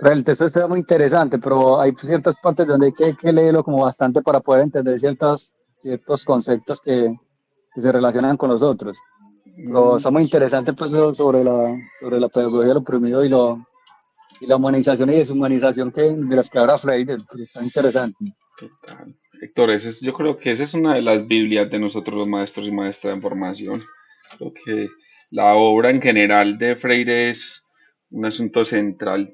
Pero el texto está muy interesante, pero hay ciertas partes donde hay que leerlo como bastante para poder entender ciertos conceptos que se relacionan con los otros. Pero Mm, está muy interesante pues sobre la pedagogía del oprimido y la humanización y deshumanización de las que habla Freire. Pero está interesante. total. Héctor, yo creo que esa es una de las Biblias de nosotros los maestros y maestras en formación. Creo que la obra en general de Freire es un asunto central,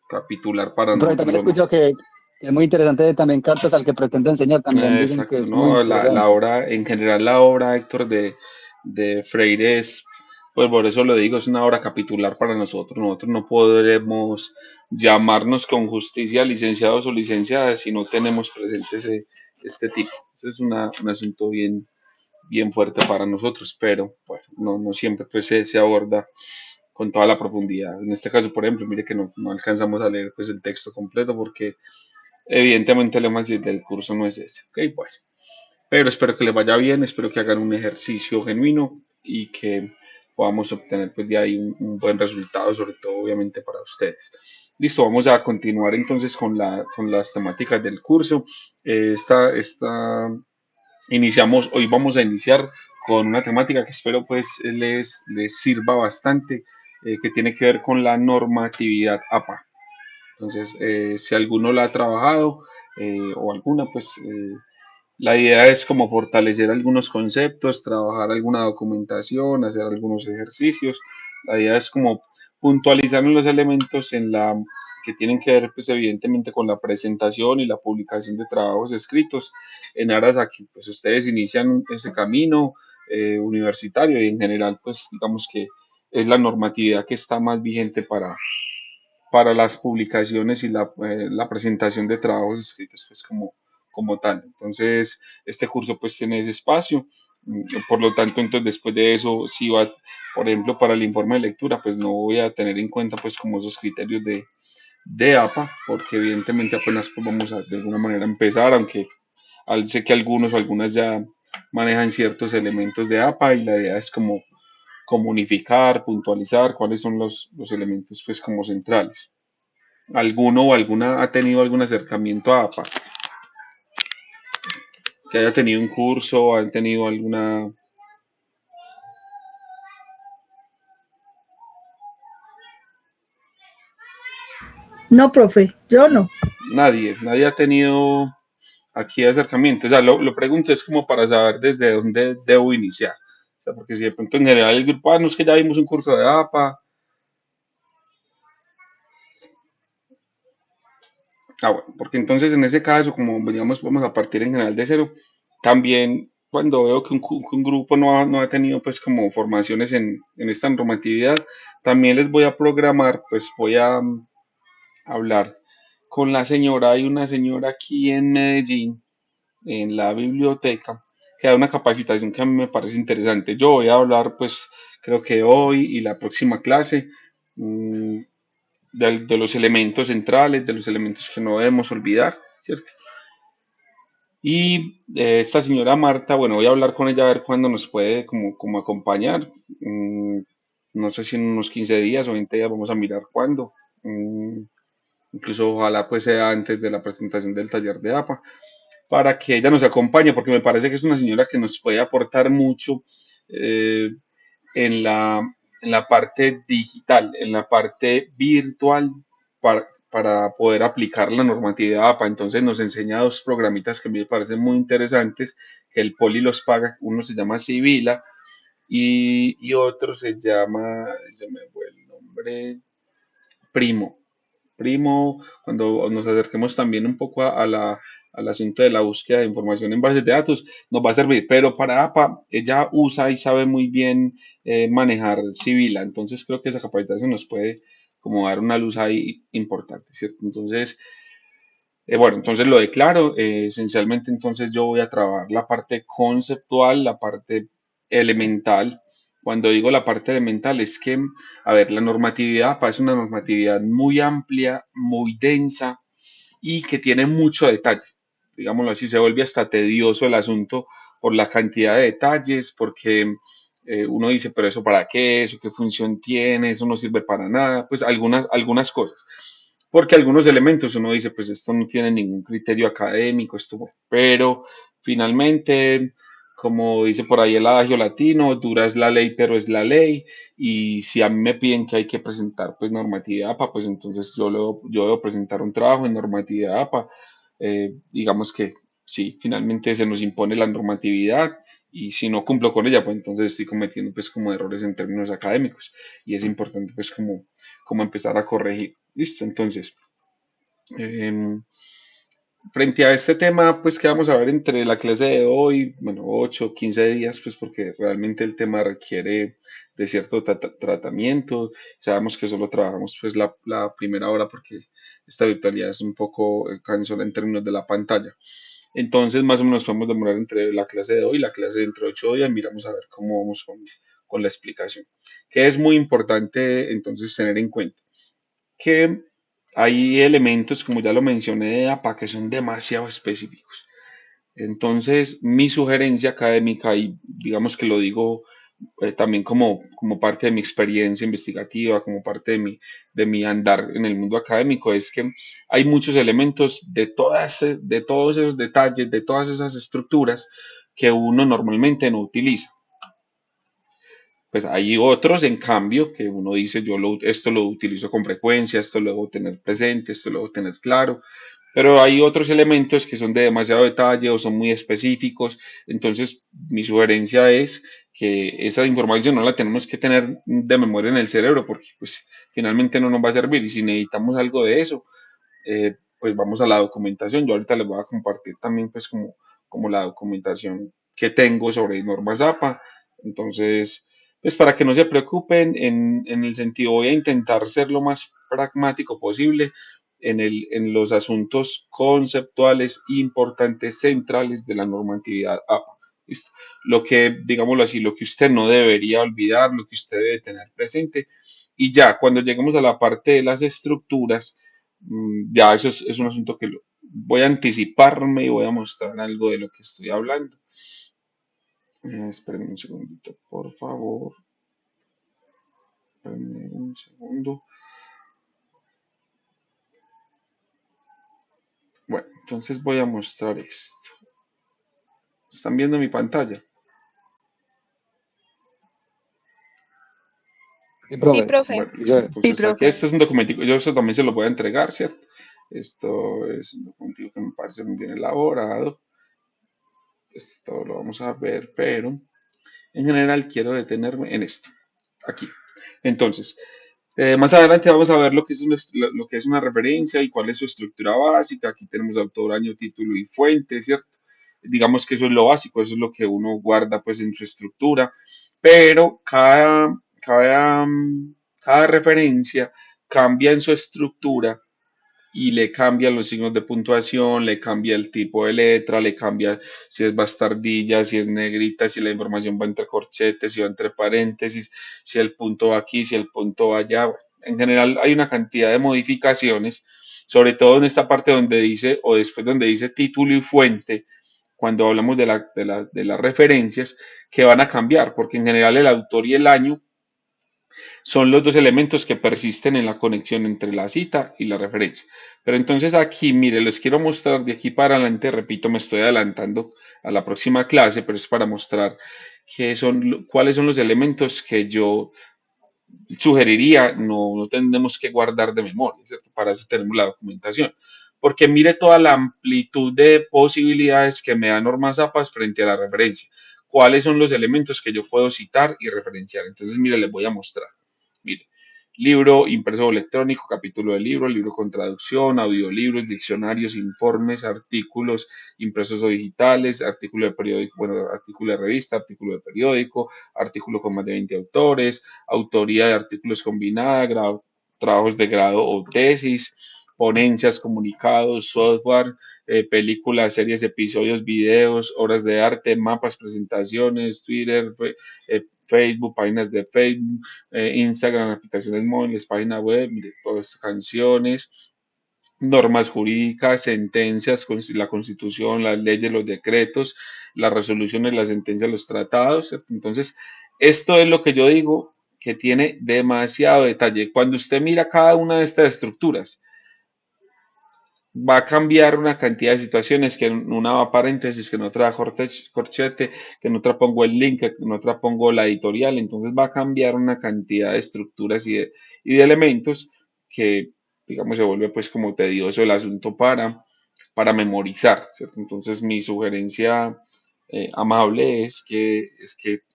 capitular para Y por ahí nosotros también los escucho que es muy interesante también cartas al que pretende enseñar, también dicen que exacto, es muy ¿no? La interesante. obra, en general la obra, Héctor, de Freire es, pues por eso lo digo, es una obra capitular para nosotros. Nosotros no podremos llamarnos con justicia licenciados o licenciadas si no tenemos presente este tipo. Ese es un asunto bien fuerte para nosotros, pero bueno, no siempre pues se aborda con toda la profundidad. En este caso, por ejemplo, mire que no alcanzamos a leer pues el texto completo porque evidentemente el énfasis del curso no es ese. Ok, bueno. Pero espero que les vaya bien, espero que hagan un ejercicio genuino y que podamos obtener pues de ahí un buen resultado, sobre todo obviamente para ustedes. Listo, vamos a continuar entonces con las temáticas del curso. Hoy vamos a iniciar con una temática que espero pues les sirva bastante, que tiene que ver con la normatividad APA. Entonces, si alguno la ha trabajado o alguna, pues la idea es como fortalecer algunos conceptos, trabajar alguna documentación, hacer algunos ejercicios. La idea es como puntualizar los elementos que tienen que ver, pues evidentemente, con la presentación y la publicación de trabajos escritos en aras a que pues, ustedes inician ese camino universitario y en general, pues digamos que es la normatividad que está más vigente para las publicaciones y la presentación de trabajos escritos, pues como tal. Entonces, este curso pues tiene ese espacio. Por lo tanto, entonces después de eso, si va, por ejemplo, para el informe de lectura, pues no voy a tener en cuenta pues como esos criterios de APA, porque evidentemente apenas pues vamos a de alguna manera empezar, aunque sé que algunos o algunas ya manejan ciertos elementos de APA y la idea es como unificar, puntualizar cuáles son los elementos pues como centrales. ¿Alguno o alguna ha tenido algún acercamiento a APA? Que haya tenido un curso, han tenido alguna... No, profe, yo no. Nadie ha tenido aquí acercamiento. O sea, lo pregunto es como para saber desde dónde debo iniciar. O sea, porque si de pronto en general el grupo, no es que ya vimos un curso de APA. Bueno, porque entonces en ese caso, como digamos, vamos a partir en general de cero, también cuando veo que un grupo no ha tenido pues como formaciones en esta normatividad, también les voy a programar, pues voy a hablar con la señora. Hay una señora aquí en Medellín, en la biblioteca, que da una capacitación que a mí me parece interesante. Yo voy a hablar, pues, creo que hoy y la próxima clase, mmm, de los elementos centrales, de los elementos que no debemos olvidar, ¿cierto? Y esta señora Marta, bueno, voy a hablar con ella a ver cuándo nos puede como acompañar. No sé si en unos 15 días o 20 días vamos a mirar cuándo. Mm, Incluso ojalá pues sea antes de la presentación del taller de APA, para que ella nos acompañe, porque me parece que es una señora que nos puede aportar mucho eh, en la parte digital, en la parte virtual, para poder aplicar la normatividad APA. Entonces nos enseña dos programitas que me parecen muy interesantes, que el Poli los paga. Uno se llama Sibila y otro se me fue el nombre, Primo. Primo, cuando nos acerquemos también un poco al asunto de la búsqueda de información en bases de datos, nos va a servir. Pero para APA, ella usa y sabe muy bien manejar Sibila. Entonces creo que esa capacitación nos puede como dar una luz ahí importante, ¿cierto? Entonces, bueno, entonces lo declaro. Esencialmente, entonces yo voy a trabajar la parte conceptual, la parte elemental. Cuando digo la parte elemental es que, a ver, la normatividad es una normatividad muy amplia, muy densa y que tiene mucho detalle. Digámoslo así, se vuelve hasta tedioso el asunto por la cantidad de detalles, porque uno dice, pero eso para qué, eso qué función tiene, eso no sirve para nada, pues algunas cosas. porque algunos elementos uno dice, pues esto no tiene ningún criterio académico, esto, pero finalmente, como dice por ahí el adagio latino, dura es la ley, pero es la ley, y si a mí me piden que hay que presentar pues normatividad APA, pues entonces yo debo presentar un trabajo en normatividad APA. Digamos que sí, finalmente se nos impone la normatividad y si no cumplo con ella, pues entonces estoy cometiendo pues como errores en términos académicos y es importante pues como empezar a corregir. Listo, entonces, em, frente a este tema, pues que vamos a ver entre la clase de hoy, bueno, 8 15 días, pues porque realmente el tema requiere de cierto tratamiento. Sabemos que solo trabajamos pues la primera hora porque esta virtualidad es un poco cansona en términos de la pantalla. Entonces, más o menos podemos demorar entre la clase de hoy y la clase de dentro de 8 días. Miramos a ver cómo vamos con la explicación. Que es muy importante entonces tener en cuenta que hay elementos, como ya lo mencioné, de APA que son demasiado específicos. Entonces, mi sugerencia académica, y digamos que lo digo también como parte de mi experiencia investigativa, como parte de mi andar en el mundo académico, es que hay muchos elementos de todos esos detalles, de todas esas estructuras que uno normalmente no utiliza. Pues hay otros, en cambio, que uno dice, esto lo utilizo con frecuencia, esto lo debo tener presente, esto lo debo tener claro, pero hay otros elementos que son de demasiado detalle o son muy específicos. Entonces, mi sugerencia es que esa información no la tenemos que tener de memoria en el cerebro, porque pues finalmente no nos va a servir y si necesitamos algo de eso, pues vamos a la documentación. Yo ahorita les voy a compartir también pues como la documentación que tengo sobre normas APA. Entonces, pues para que no se preocupen, en el sentido voy a intentar ser lo más pragmático posible en los asuntos conceptuales importantes, centrales de la normatividad APA. ¿Listo? Lo que, digámoslo así, lo que usted no debería olvidar, lo que usted debe tener presente. Y ya, cuando lleguemos a la parte de las estructuras, ya eso es un asunto que voy a anticiparme y voy a mostrar algo de lo que estoy hablando. Esperen un segundito, por favor. Espérenme un segundo. Bueno, entonces voy a mostrar esto. ¿Están viendo mi pantalla? Sí, Sí, profe. profe. Bueno, Y listo. yo, Sí, Entonces aquí profe. este es un documentico, yo eso también se lo voy a entregar, ¿cierto? Esto es un documentico que me parece muy bien elaborado. Esto lo vamos a ver, pero en general quiero detenerme en esto, aquí. Entonces, más adelante vamos a ver lo que es una referencia y cuál es su estructura básica. Aquí tenemos autor, año, título y fuente, ¿cierto? Digamos que eso es lo básico, eso es lo que uno guarda pues en su estructura, pero cada referencia cambia en su estructura y le cambian los signos de puntuación, le cambia el tipo de letra, le cambia si es bastardilla, si es negrita, si la información va entre corchetes, si va entre paréntesis, si el punto va aquí, si el punto va allá. Bueno, en general hay una cantidad de modificaciones, sobre todo en esta parte donde dice, o después donde dice título y fuente, cuando hablamos de las referencias, que van a cambiar, porque en general el autor y el año son los dos elementos que persisten en la conexión entre la cita y la referencia. Pero entonces aquí, mire, les quiero mostrar de aquí para adelante, repito, me estoy adelantando a la próxima clase, pero es para mostrar cuáles son los elementos que yo sugeriría no tenemos que guardar de memoria, ¿cierto? Para eso tenemos la documentación. Porque mire toda la amplitud de posibilidades que me da normas APAS frente a la referencia. ¿Cuáles son los elementos que yo puedo citar y referenciar? Entonces, mire, les voy a mostrar. Mire, libro impreso o electrónico, capítulo de libro, libro con traducción, audiolibros, diccionarios, informes, artículos impresos o digitales, artículo de periódico, bueno, artículo de revista, artículo de periódico, artículo con más de 20 autores, autoría de artículos combinada, trabajos de grado o tesis, ponencias, comunicados, software, películas, series, episodios, videos, obras de arte, mapas, presentaciones, Twitter, Facebook, páginas de Facebook, Instagram, aplicaciones móviles, página web, mire, todas canciones, normas jurídicas, sentencias, la constitución, las leyes, los decretos, las resoluciones, las sentencias, los tratados, ¿cierto? Entonces, esto es lo que yo digo que tiene demasiado detalle. Cuando usted mira cada una de estas estructuras, va a cambiar una cantidad de situaciones que en una va paréntesis, que en otra va corchete, que en otra pongo el link, que en otra pongo la editorial, entonces va a cambiar una cantidad de estructuras y de elementos que, digamos, se vuelve pues como tedioso el asunto para memorizar, ¿cierto? Entonces mi sugerencia amable es que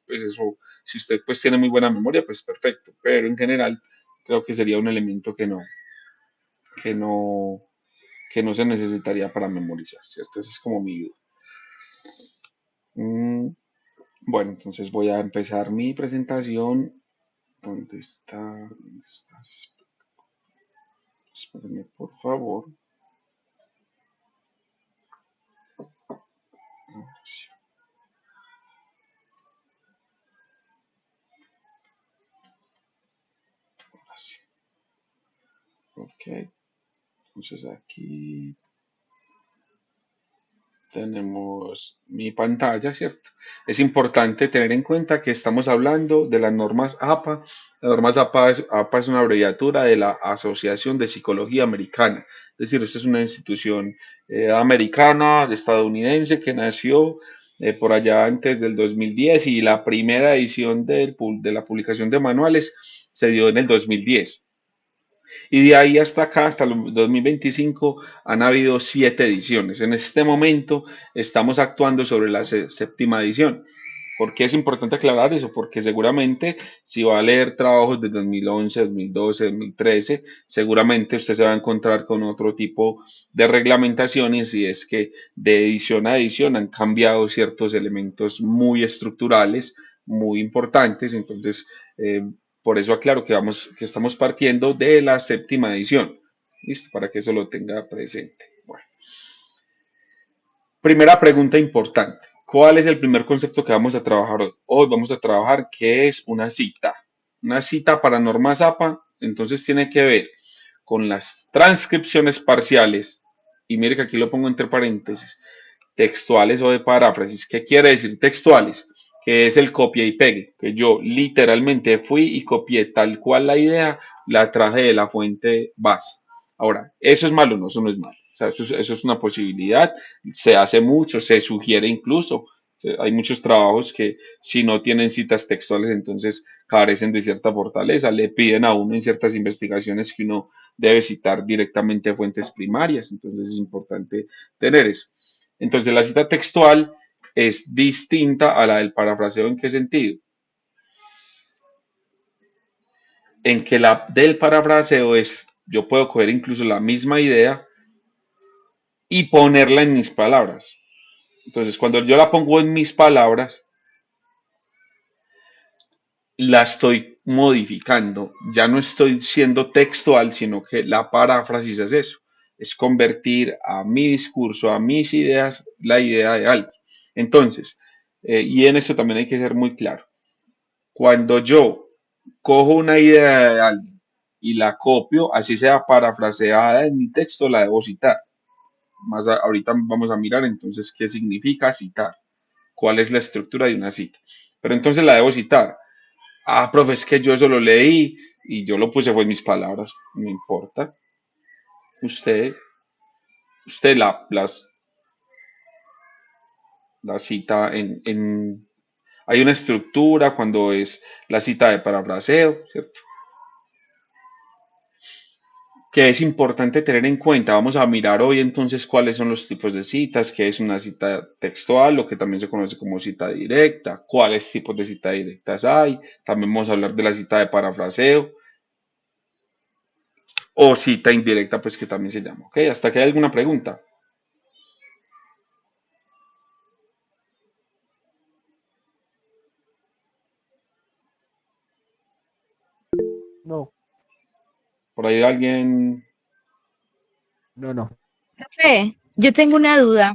pues eso, si usted pues tiene muy buena memoria, pues perfecto, pero en general creo que sería un elemento que no, que no se necesitaría para memorizar, ¿cierto? Esa es como mi duda. Mm, bueno, entonces voy a empezar mi presentación. ¿Dónde está? ¿Dónde estás? Espérenme, por favor. Ahora sí, ahora sí. Ok, entonces aquí tenemos mi pantalla, ¿cierto? Es importante tener en cuenta que estamos hablando de las normas APA. Las normas APA es una abreviatura de la Asociación de Psicología Americana. Es decir, esta es una institución americana, estadounidense, que nació por allá antes del 2010 y la primera edición de la publicación de manuales se dio en el 2010. Y de ahí hasta acá, hasta el 2025, han habido 7 ediciones. En este momento estamos actuando sobre la séptima edición. ¿Por qué es importante aclarar eso? Porque seguramente si va a leer trabajos de 2011, 2012, 2013, seguramente usted se va a encontrar con otro tipo de reglamentaciones y es que de edición a edición han cambiado ciertos elementos muy estructurales, muy importantes. Entonces, por eso aclaro que estamos partiendo de la séptima edición. ¿Listo? Para que eso lo tenga presente. Bueno, primera pregunta importante. ¿Cuál es el primer concepto que vamos a trabajar hoy? Hoy vamos a trabajar qué es una cita. Una cita para normas APA, entonces tiene que ver con las transcripciones parciales, y mire que aquí lo pongo entre paréntesis, textuales o de paráfrasis. ¿Qué quiere decir textuales? Que es el copia y pegue, que yo literalmente fui y copié tal cual la idea, la traje de la fuente base. Ahora, ¿eso es malo? No, eso no es malo. O sea, eso es una posibilidad, se hace mucho, se sugiere incluso. Hay muchos trabajos que si no tienen citas textuales, entonces carecen de cierta fortaleza. Le piden a uno en ciertas investigaciones que uno debe citar directamente fuentes primarias, entonces es importante tener eso. Entonces la cita textual es distinta a la del parafraseo. ¿En qué sentido? En que la del parafraseo es, yo puedo coger incluso la misma idea y ponerla en mis palabras. Entonces cuando yo la pongo en mis palabras, la estoy modificando. Ya no estoy siendo textual, sino que la paráfrasis es eso. Es convertir a mi discurso, a mis ideas, la idea de algo. Entonces, y en esto también hay que ser muy claro. Cuando yo cojo una idea de alguien y la copio, así sea parafraseada en mi texto, la debo citar. Ahorita vamos a mirar entonces qué significa citar, cuál es la estructura de una cita. Pero entonces la debo citar. Ah, profe, es que yo eso lo leí y yo lo puse fue en mis palabras. No importa. Usted, usted la cita hay una estructura cuando es la cita de parafraseo, ¿cierto? Que es importante tener en cuenta. Vamos a mirar hoy entonces cuáles son los tipos de citas, qué es una cita textual, lo que también se conoce como cita directa, cuáles tipos de cita directas hay. También vamos a hablar de la cita de parafraseo o cita indirecta, pues que también se llama. ¿Ok? ¿Hasta que hay alguna pregunta? No, Por ahí alguien, no. Profe, yo tengo una duda.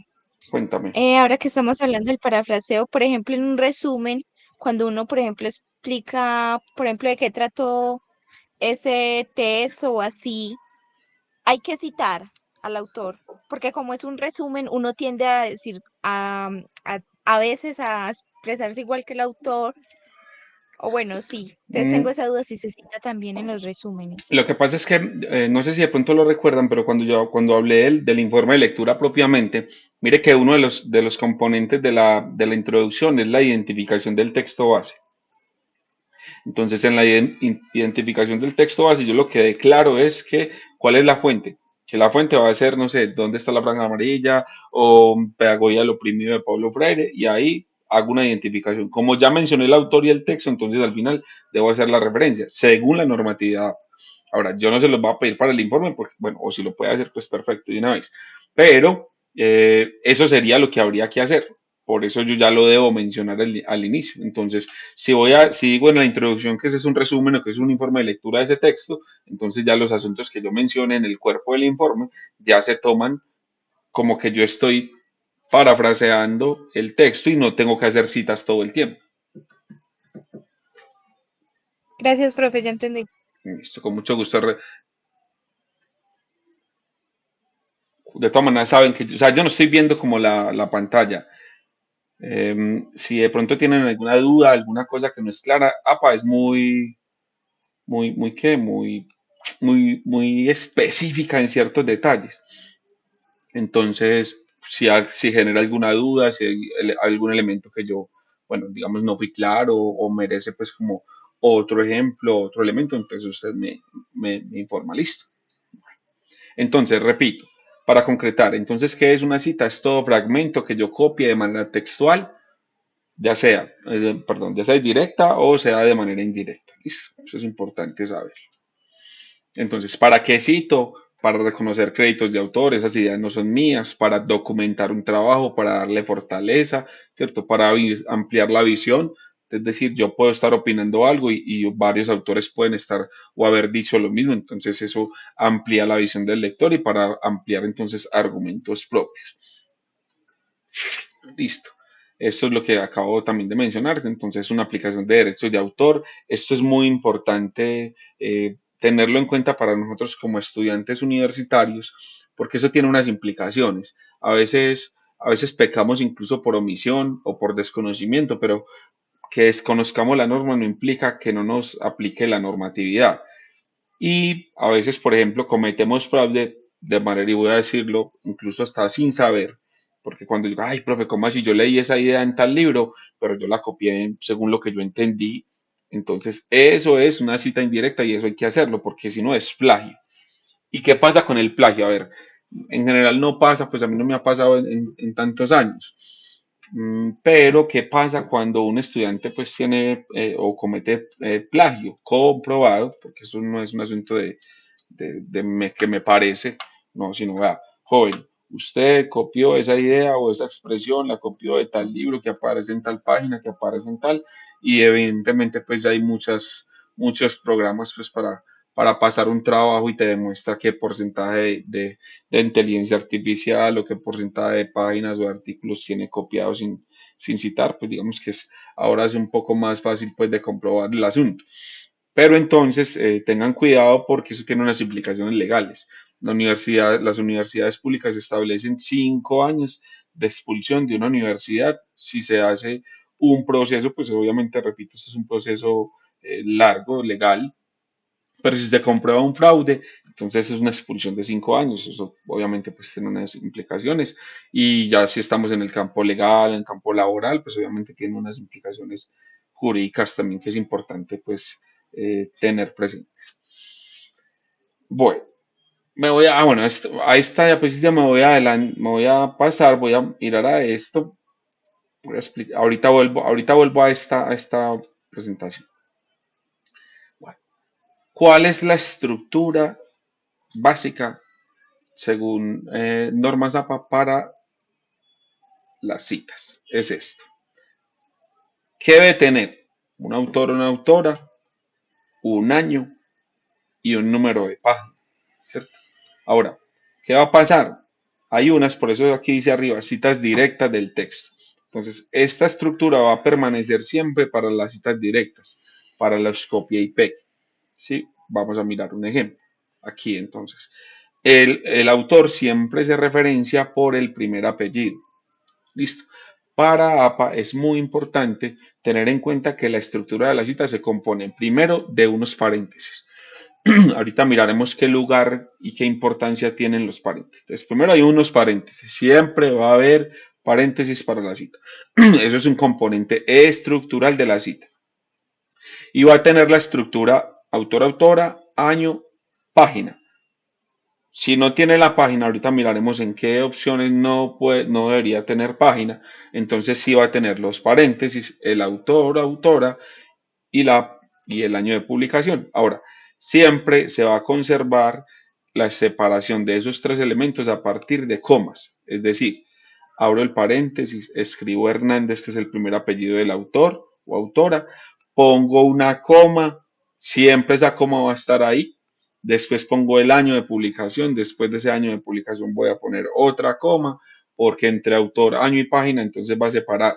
cuéntame. Ahora que estamos hablando del parafraseo, por ejemplo, en un resumen, cuando uno, por ejemplo, explica, por ejemplo, de qué trató ese texto o así, hay que citar al autor, porque como es un resumen, uno tiende a decir, a veces a expresarse igual que el autor, O bueno, sí. Entonces tengo Mm, esa duda si se cita también en los resúmenes. Lo que pasa es que, no sé si de pronto lo recuerdan, pero cuando hablé del informe de lectura propiamente, mire que uno de los componentes de la introducción es la identificación del texto base. Entonces, en la identificación del texto base, yo lo que declaro es que cuál es la fuente. Que la fuente va a ser, no sé, dónde está la franja amarilla o Pedagogía del oprimido de Pablo Freire, y ahí hago una identificación. Como ya mencioné el autor y el texto, entonces al final debo hacer la referencia, según la normatividad. Ahora, yo no se los voy a pedir para el informe, porque, bueno, o si lo puede hacer, pues perfecto, de una vez. Pero eso sería lo que habría que hacer. Por eso yo ya lo debo mencionar al inicio. Entonces, si digo en la introducción que ese es un resumen o que es un informe de lectura de ese texto, entonces ya los asuntos que yo mencione en el cuerpo del informe ya se toman como que yo estoy parafraseando el texto y no tengo que hacer citas todo el tiempo. Gracias, profe, ya entendí. Listo, con mucho gusto. De todas maneras saben que, o sea, yo no estoy viendo como la pantalla. Si de pronto tienen alguna duda, alguna cosa que no es clara, APA es muy específica en ciertos detalles. Entonces, si genera alguna duda, si hay algún elemento que yo, bueno, digamos, no fui claro o merece pues como otro ejemplo, otro elemento, entonces usted me informa, listo. Entonces, repito, para concretar, entonces, ¿qué es una cita? Es todo fragmento que yo copie de manera textual, ya sea directa o sea de manera indirecta. Listo, eso es importante saber. Entonces, ¿para qué cito? Para reconocer créditos de autor, esas ideas no son mías, para documentar un trabajo, para darle fortaleza, ¿cierto? Para ampliar la visión. Es decir, yo puedo estar opinando algo y varios autores pueden estar o haber dicho lo mismo, entonces eso amplía la visión del lector y para ampliar entonces argumentos propios. Listo. Esto es lo que acabo también de mencionar. Entonces, una aplicación de derechos de autor. Esto es muy importante tenerlo en cuenta para nosotros como estudiantes universitarios, porque eso tiene unas implicaciones. A veces pecamos incluso por omisión o por desconocimiento, pero que desconozcamos la norma no implica que no nos aplique la normatividad. Y a veces, por ejemplo, cometemos fraude de manera, y voy a decirlo, incluso hasta sin saber, porque cuando digo, ay, profe, ¿cómo así? Yo leí esa idea en tal libro, pero yo la copié según lo que yo entendí. Entonces, eso es una cita indirecta y eso hay que hacerlo, porque si no es plagio. ¿Y qué pasa con el plagio? A ver, en general no pasa, pues a mí no me ha pasado en tantos años. Pero, ¿qué pasa cuando un estudiante pues tiene o comete plagio comprobado? Porque eso no es un asunto que me parece, no, sino, vea, joven, usted copió esa idea o esa expresión, la copió de tal libro que aparece en tal página, que aparece en tal, y evidentemente pues ya hay muchos programas pues para pasar un trabajo y te demuestra qué porcentaje de inteligencia artificial o qué porcentaje de páginas o de artículos tiene copiados sin citar, pues digamos que ahora es un poco más fácil pues de comprobar el asunto. Pero entonces tengan cuidado porque eso tiene unas implicaciones legales. Las universidades públicas establecen 5 años de expulsión de una universidad si se hace un proceso, pues obviamente, repito, esto es un proceso largo, legal, pero si se comprueba un fraude, entonces es una expulsión de 5 años. Eso obviamente pues tiene unas implicaciones. Y ya si estamos en el campo legal, en el campo laboral, pues obviamente tiene unas implicaciones jurídicas también que es importante pues tener presentes. Bueno, bueno, a esta diapositiva me voy a pasar, voy a mirar a esto. Voy a explicar, ahorita vuelvo a esta presentación. Bueno, ¿cuál es la estructura básica según normas APA para las citas? Es esto. ¿Qué debe tener un autor o una autora? Un año y un número de página, ¿cierto? Ahora, ¿qué va a pasar? Hay unas, por eso aquí dice arriba, citas directas del texto. Entonces, esta estructura va a permanecer siempre para las citas directas, para los copia y pegue. ¿Sí? Vamos a mirar un ejemplo. Aquí entonces. El autor siempre se referencia por el primer apellido. Listo. Para APA es muy importante tener en cuenta que la estructura de la cita se compone primero de unos paréntesis. Ahorita miraremos qué lugar y qué importancia tienen los paréntesis. Entonces, primero hay unos paréntesis. Siempre va a haber paréntesis para la cita. Eso es un componente estructural de la cita. Y va a tener la estructura autor-autora, año, página. Si no tiene la página, ahorita miraremos en qué opciones no debería tener página. Entonces sí va a tener los paréntesis, el autor, autora y el año de publicación. Ahora, siempre se va a conservar la separación de esos tres elementos a partir de comas. Es decir, abro el paréntesis, escribo Hernández, que es el primer apellido del autor o autora, pongo una coma, siempre esa coma va a estar ahí. Después pongo el año de publicación, después de ese año de publicación voy a poner otra coma, porque entre autor, año y página, entonces va a separar.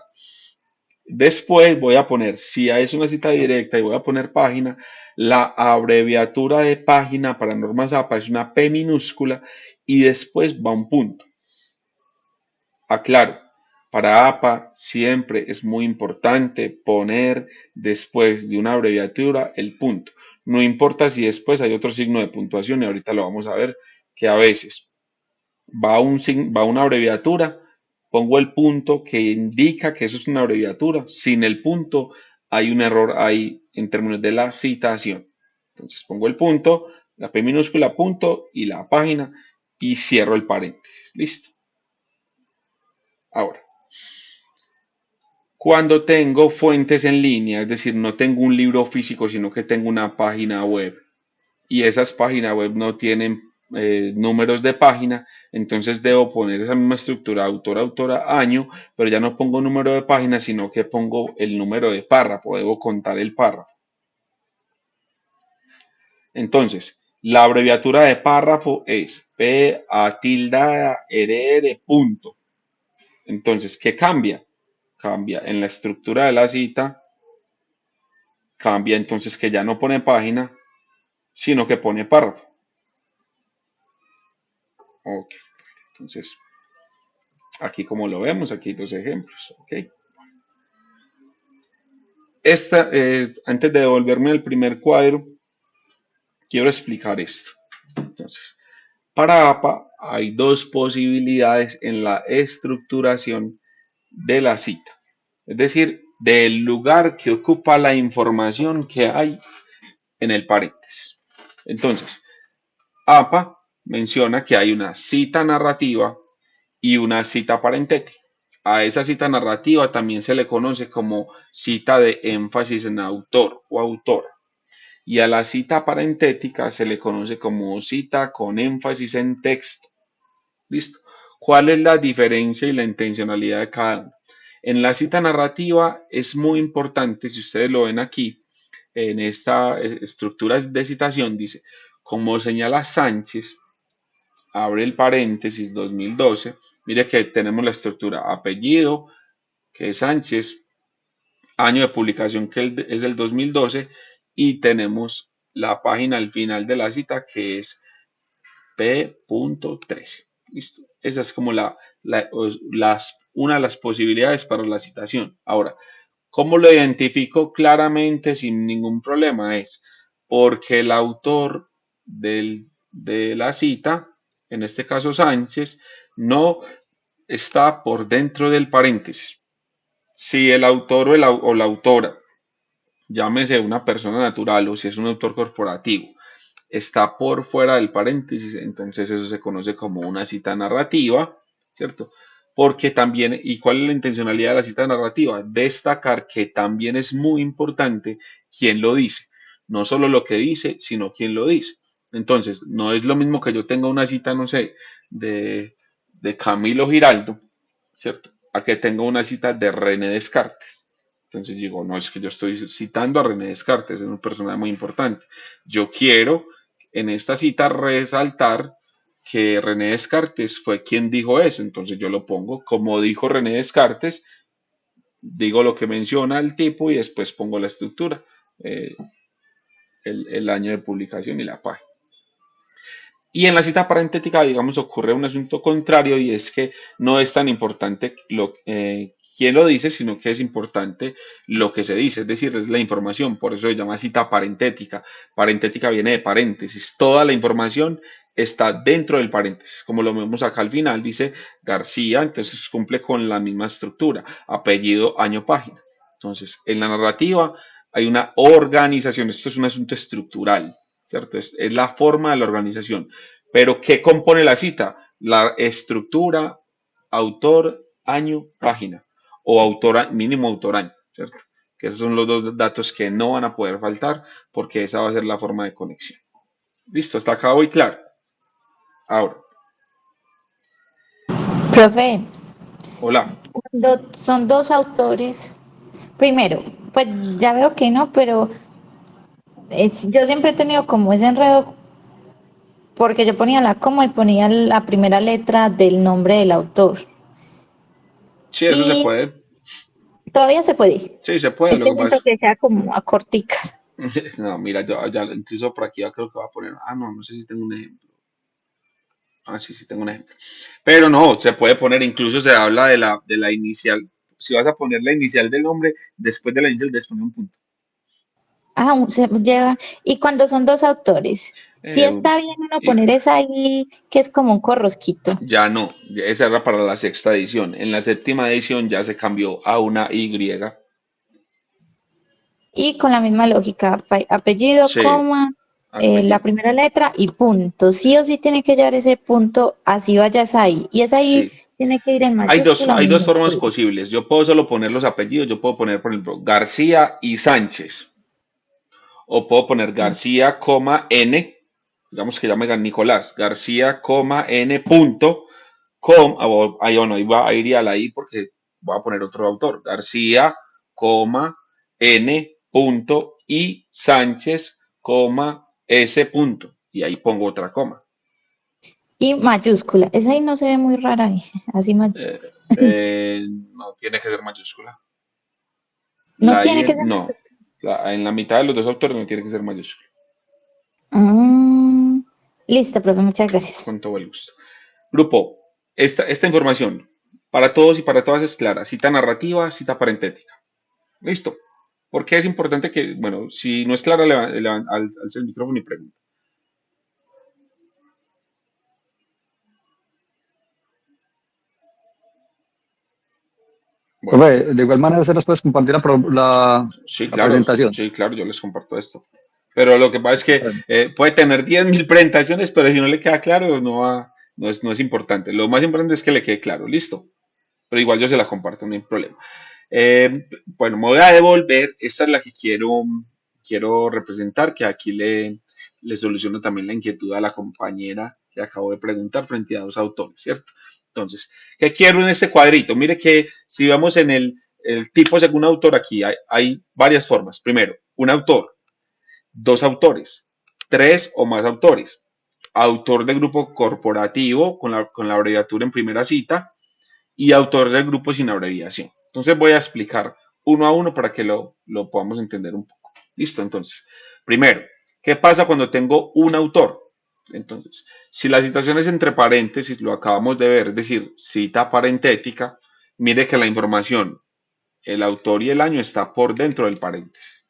Después voy a poner, si es una cita directa y voy a poner página, la abreviatura de página para normas APA es una P minúscula y después va un punto. Aclaro, para APA siempre es muy importante poner después de una abreviatura el punto. No importa si después hay otro signo de puntuación y ahorita lo vamos a ver que a veces va una abreviatura, pongo el punto que indica que eso es una abreviatura. Sin el punto hay un error ahí en términos de la citación. Entonces pongo el punto, la P minúscula, punto y la página y cierro el paréntesis. Listo. Ahora, cuando tengo fuentes en línea, es decir, no tengo un libro físico, sino que tengo una página web y esas páginas web no tienen números de página, entonces debo poner esa misma estructura, autor, autora, año, pero ya no pongo número de página, sino que pongo el número de párrafo, debo contar el párrafo. Entonces, la abreviatura de párrafo es P, A tilde, R, punto. Entonces, ¿qué cambia? Cambia en la estructura de la cita, cambia entonces que ya no pone página, sino que pone párrafo. Ok, entonces aquí como lo vemos, aquí los ejemplos. Ok. Antes de devolverme al primer cuadro, quiero explicar esto. Entonces, para APA hay dos posibilidades en la estructuración de la cita, es decir, del lugar que ocupa la información que hay en el paréntesis. Entonces, APA menciona que hay una cita narrativa y una cita parentética. A esa cita narrativa también se le conoce como cita de énfasis en autor o autora. Y a la cita parentética se le conoce como cita con énfasis en texto. ¿Listo? ¿Cuál es la diferencia y la intencionalidad de cada uno? En la cita narrativa es muy importante, si ustedes lo ven aquí, en esta estructura de citación, dice, como señala Sánchez, abre el paréntesis 2012, mire que tenemos la estructura apellido, que es Sánchez, año de publicación que es el 2012 y tenemos la página al final de la cita que es P.13. ¿Listo? Esa es como una de las posibilidades para la citación. Ahora, ¿cómo lo identifico claramente sin ningún problema? Es porque el autor de la cita, en este caso Sánchez, no está por dentro del paréntesis. Si el autor o la autora, llámese una persona natural o si es un autor corporativo, está por fuera del paréntesis, entonces eso se conoce como una cita narrativa, ¿cierto? Porque también, ¿y cuál es la intencionalidad de la cita narrativa? Destacar que también es muy importante quién lo dice, no solo lo que dice, sino quién lo dice. Entonces, no es lo mismo que yo tenga una cita, no sé, de Camilo Giraldo, ¿cierto? A que tenga una cita de René Descartes. Entonces digo, no, es que yo estoy citando a René Descartes, es una persona muy importante. Yo quiero en esta cita resaltar que René Descartes fue quien dijo eso, entonces yo lo pongo como dijo René Descartes, digo lo que menciona el tipo y después pongo la estructura, el año de publicación y la página. Y en la cita parentética, digamos, ocurre un asunto contrario y es que no es tan importante quién lo dice, sino que es importante lo que se dice, es decir, es la información, por eso se llama cita parentética. Parentética viene de paréntesis, toda la información está dentro del paréntesis, como lo vemos acá al final, dice García, entonces cumple con la misma estructura, apellido, año, página. Entonces, en la narrativa hay una organización, esto es un asunto estructural, ¿cierto? Es la forma de la organización. Pero, ¿qué compone la cita? La estructura, autor, año, página. O autor, mínimo autor año, ¿cierto? Que esos son los dos datos que no van a poder faltar porque esa va a ser la forma de conexión. Listo, hasta acá voy claro. Ahora, Profe, hola. cuando son dos autores, primero, pues ya veo que no, pero yo siempre he tenido como ese enredo porque yo ponía la coma y ponía la primera letra del nombre del autor. Sí, eso se Y puede. todavía se puede. Sí, se puede. Es Lo que que siento pasa que sea como a corticas. no, mira, yo ya incluso por aquí ya creo que voy a poner. Ah, no, no sé si tengo un ejemplo. Ah, sí, sí tengo un ejemplo. Pero no, se puede poner, incluso se habla de la inicial. Si vas a poner la inicial del nombre, después de la inicial debes poner un punto. Ah, se lleva. Y cuando son dos autores, sí Eh, está bien uno y poner esa ahí que es como un corrosquito. ya no, esa era para la sexta edición. En la séptima edición ya se cambió a una Y. Y con la misma lógica, apellido, Sí, coma, la apellido. primera letra y punto. Sí o sí tiene que llevar ese punto, así vayas ahí. Y esa ahí Sí. tiene que ir en mayúscula o Hay dos formas minúscula. posibles. Yo puedo solo poner los apellidos. Yo puedo poner, por ejemplo, García y Sánchez. O puedo poner García, N. Digamos que ya me llame Nicolás. García, N. Punto. Ahí, bueno, ahí va, iría a la I porque voy a poner otro autor. García, N. Punto. Y Sánchez, S. Punto. Y ahí pongo otra coma. Y mayúscula. Esa ahí no se ve muy rara ahí. Así mayúscula. No tiene que ser mayúscula. No La I tiene que ser no. mayúscula. En la mitad de los dos autores no tiene que ser mayúscula. Ah, listo, profe, muchas gracias. Con todo el gusto. Grupo, esta información para todos y para todas es clara. Cita narrativa, cita parentética. Listo. Porque es importante que, bueno, si no es clara, alza el micrófono y pregunta. Bueno, Profe, de igual manera se nos puedes compartir sí, la claro, presentación. sí, claro, yo les comparto esto. Pero lo que pasa es que Bueno, puede tener 10.000 presentaciones, pero si no le queda claro, no es importante. Lo más importante es que le quede claro, listo. Pero igual yo se la comparto, no hay problema. Bueno, me voy a devolver. Esta es la que quiero representar, que aquí le soluciono también la inquietud a la compañera que acabo de preguntar frente a dos autores, ¿cierto? Entonces, ¿qué quiero en este cuadrito? Mire que si vamos en el tipo según autor, aquí hay varias formas. Primero, un autor, dos autores, tres o más autores. Autor del grupo corporativo con la abreviatura en primera cita y autor del grupo sin abreviación. Entonces voy a explicar uno a uno para que lo podamos entender un poco. Listo, entonces. Primero, ¿qué pasa cuando tengo un autor? Entonces, si la citación es entre paréntesis, lo acabamos de ver, es decir, cita parentética, mire que la información, el autor y el año está por dentro del paréntesis.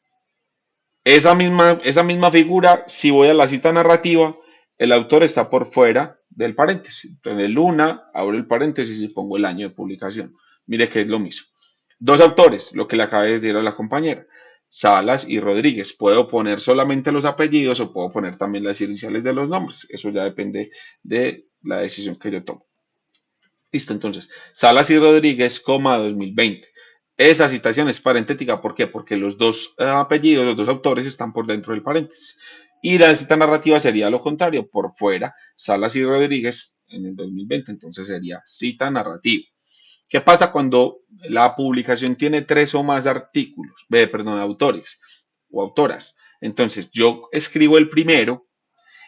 Esa misma figura, si voy a la cita narrativa, el autor está por fuera del paréntesis. Entonces, el una, abro el paréntesis y pongo el año de publicación. Mire que es lo mismo. Dos autores, lo que le acabé de decir a la compañera, Salas y Rodríguez. Puedo poner solamente los apellidos o puedo poner también las iniciales de los nombres. Eso ya depende de la decisión que yo tomo. Listo, entonces, Salas y Rodríguez, 2020. Esa citación es parentética, ¿por qué? Porque los dos apellidos, los dos autores están por dentro del paréntesis. Y la cita narrativa sería lo contrario, por fuera, Salas y Rodríguez en el 2020, entonces sería cita narrativa. ¿Qué pasa cuando la publicación tiene tres o más artículos, perdón, autores o autoras? Entonces, yo escribo el primero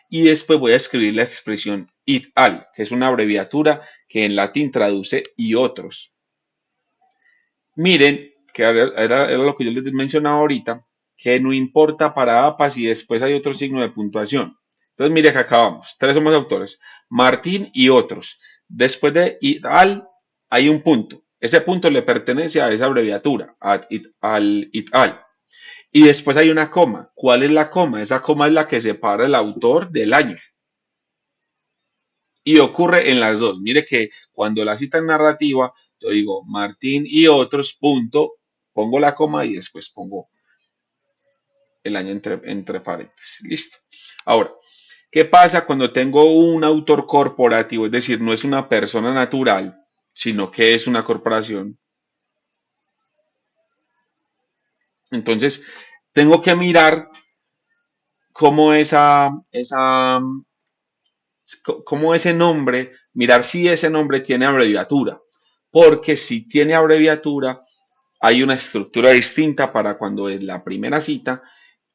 y después voy a escribir la expresión it al, que es una abreviatura que en latín traduce y otros. Miren, que era lo que yo les mencionaba ahorita, que no importa para APA si después hay otro signo de puntuación. Entonces, mire que acabamos, tres somos autores, Martín y otros. Después de it al hay un punto. Ese punto le pertenece a esa abreviatura, al it al. Y después hay una coma. ¿Cuál es la coma? Esa coma es la que separa el autor del año. Y ocurre en las dos. Mire que cuando la cita es narrativa, yo digo Martín y otros, punto, pongo la coma y después pongo el año entre paréntesis. Listo. Ahora, ¿qué pasa cuando tengo un autor corporativo? Es decir, no es una persona natural, sino que es una corporación. Entonces, tengo que mirar cómo cómo ese nombre, mirar si ese nombre tiene abreviatura. Porque si tiene abreviatura, hay una estructura distinta para cuando es la primera cita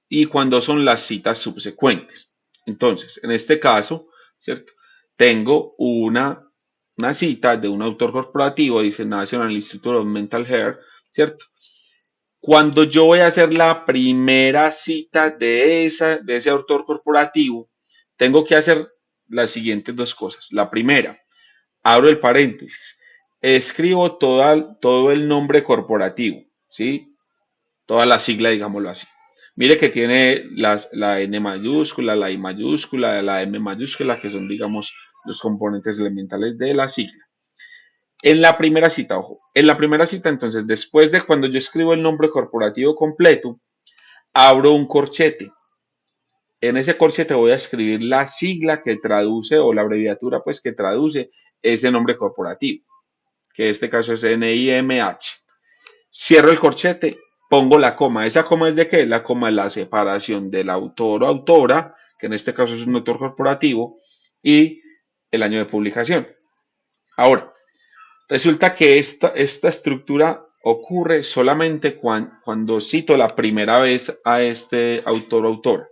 y cuando son las citas subsecuentes. Entonces, en este caso, ¿cierto? Tengo una cita de un autor corporativo, dice National Institute of Mental Health, ¿cierto? Cuando yo voy a hacer la primera cita de ese autor corporativo, tengo que hacer las siguientes dos cosas. La primera, abro el paréntesis, escribo todo el nombre corporativo, ¿sí? Toda la sigla, digámoslo así. Mire que tiene la N mayúscula, la I mayúscula, la M mayúscula, que son, digamos, los componentes elementales de la sigla. En la primera cita, ojo, en la primera cita, entonces, después de cuando yo escribo el nombre corporativo completo, abro un corchete. En ese corchete voy a escribir la sigla que traduce o la abreviatura, pues, que traduce ese nombre corporativo, que en este caso es NIMH. Cierro el corchete, pongo la coma. ¿Esa coma es de qué? La coma es la separación del autor o autora, que en este caso es un autor corporativo, y el año de publicación. Ahora, resulta que esta estructura ocurre solamente cuando cito la primera vez a este autor o autora.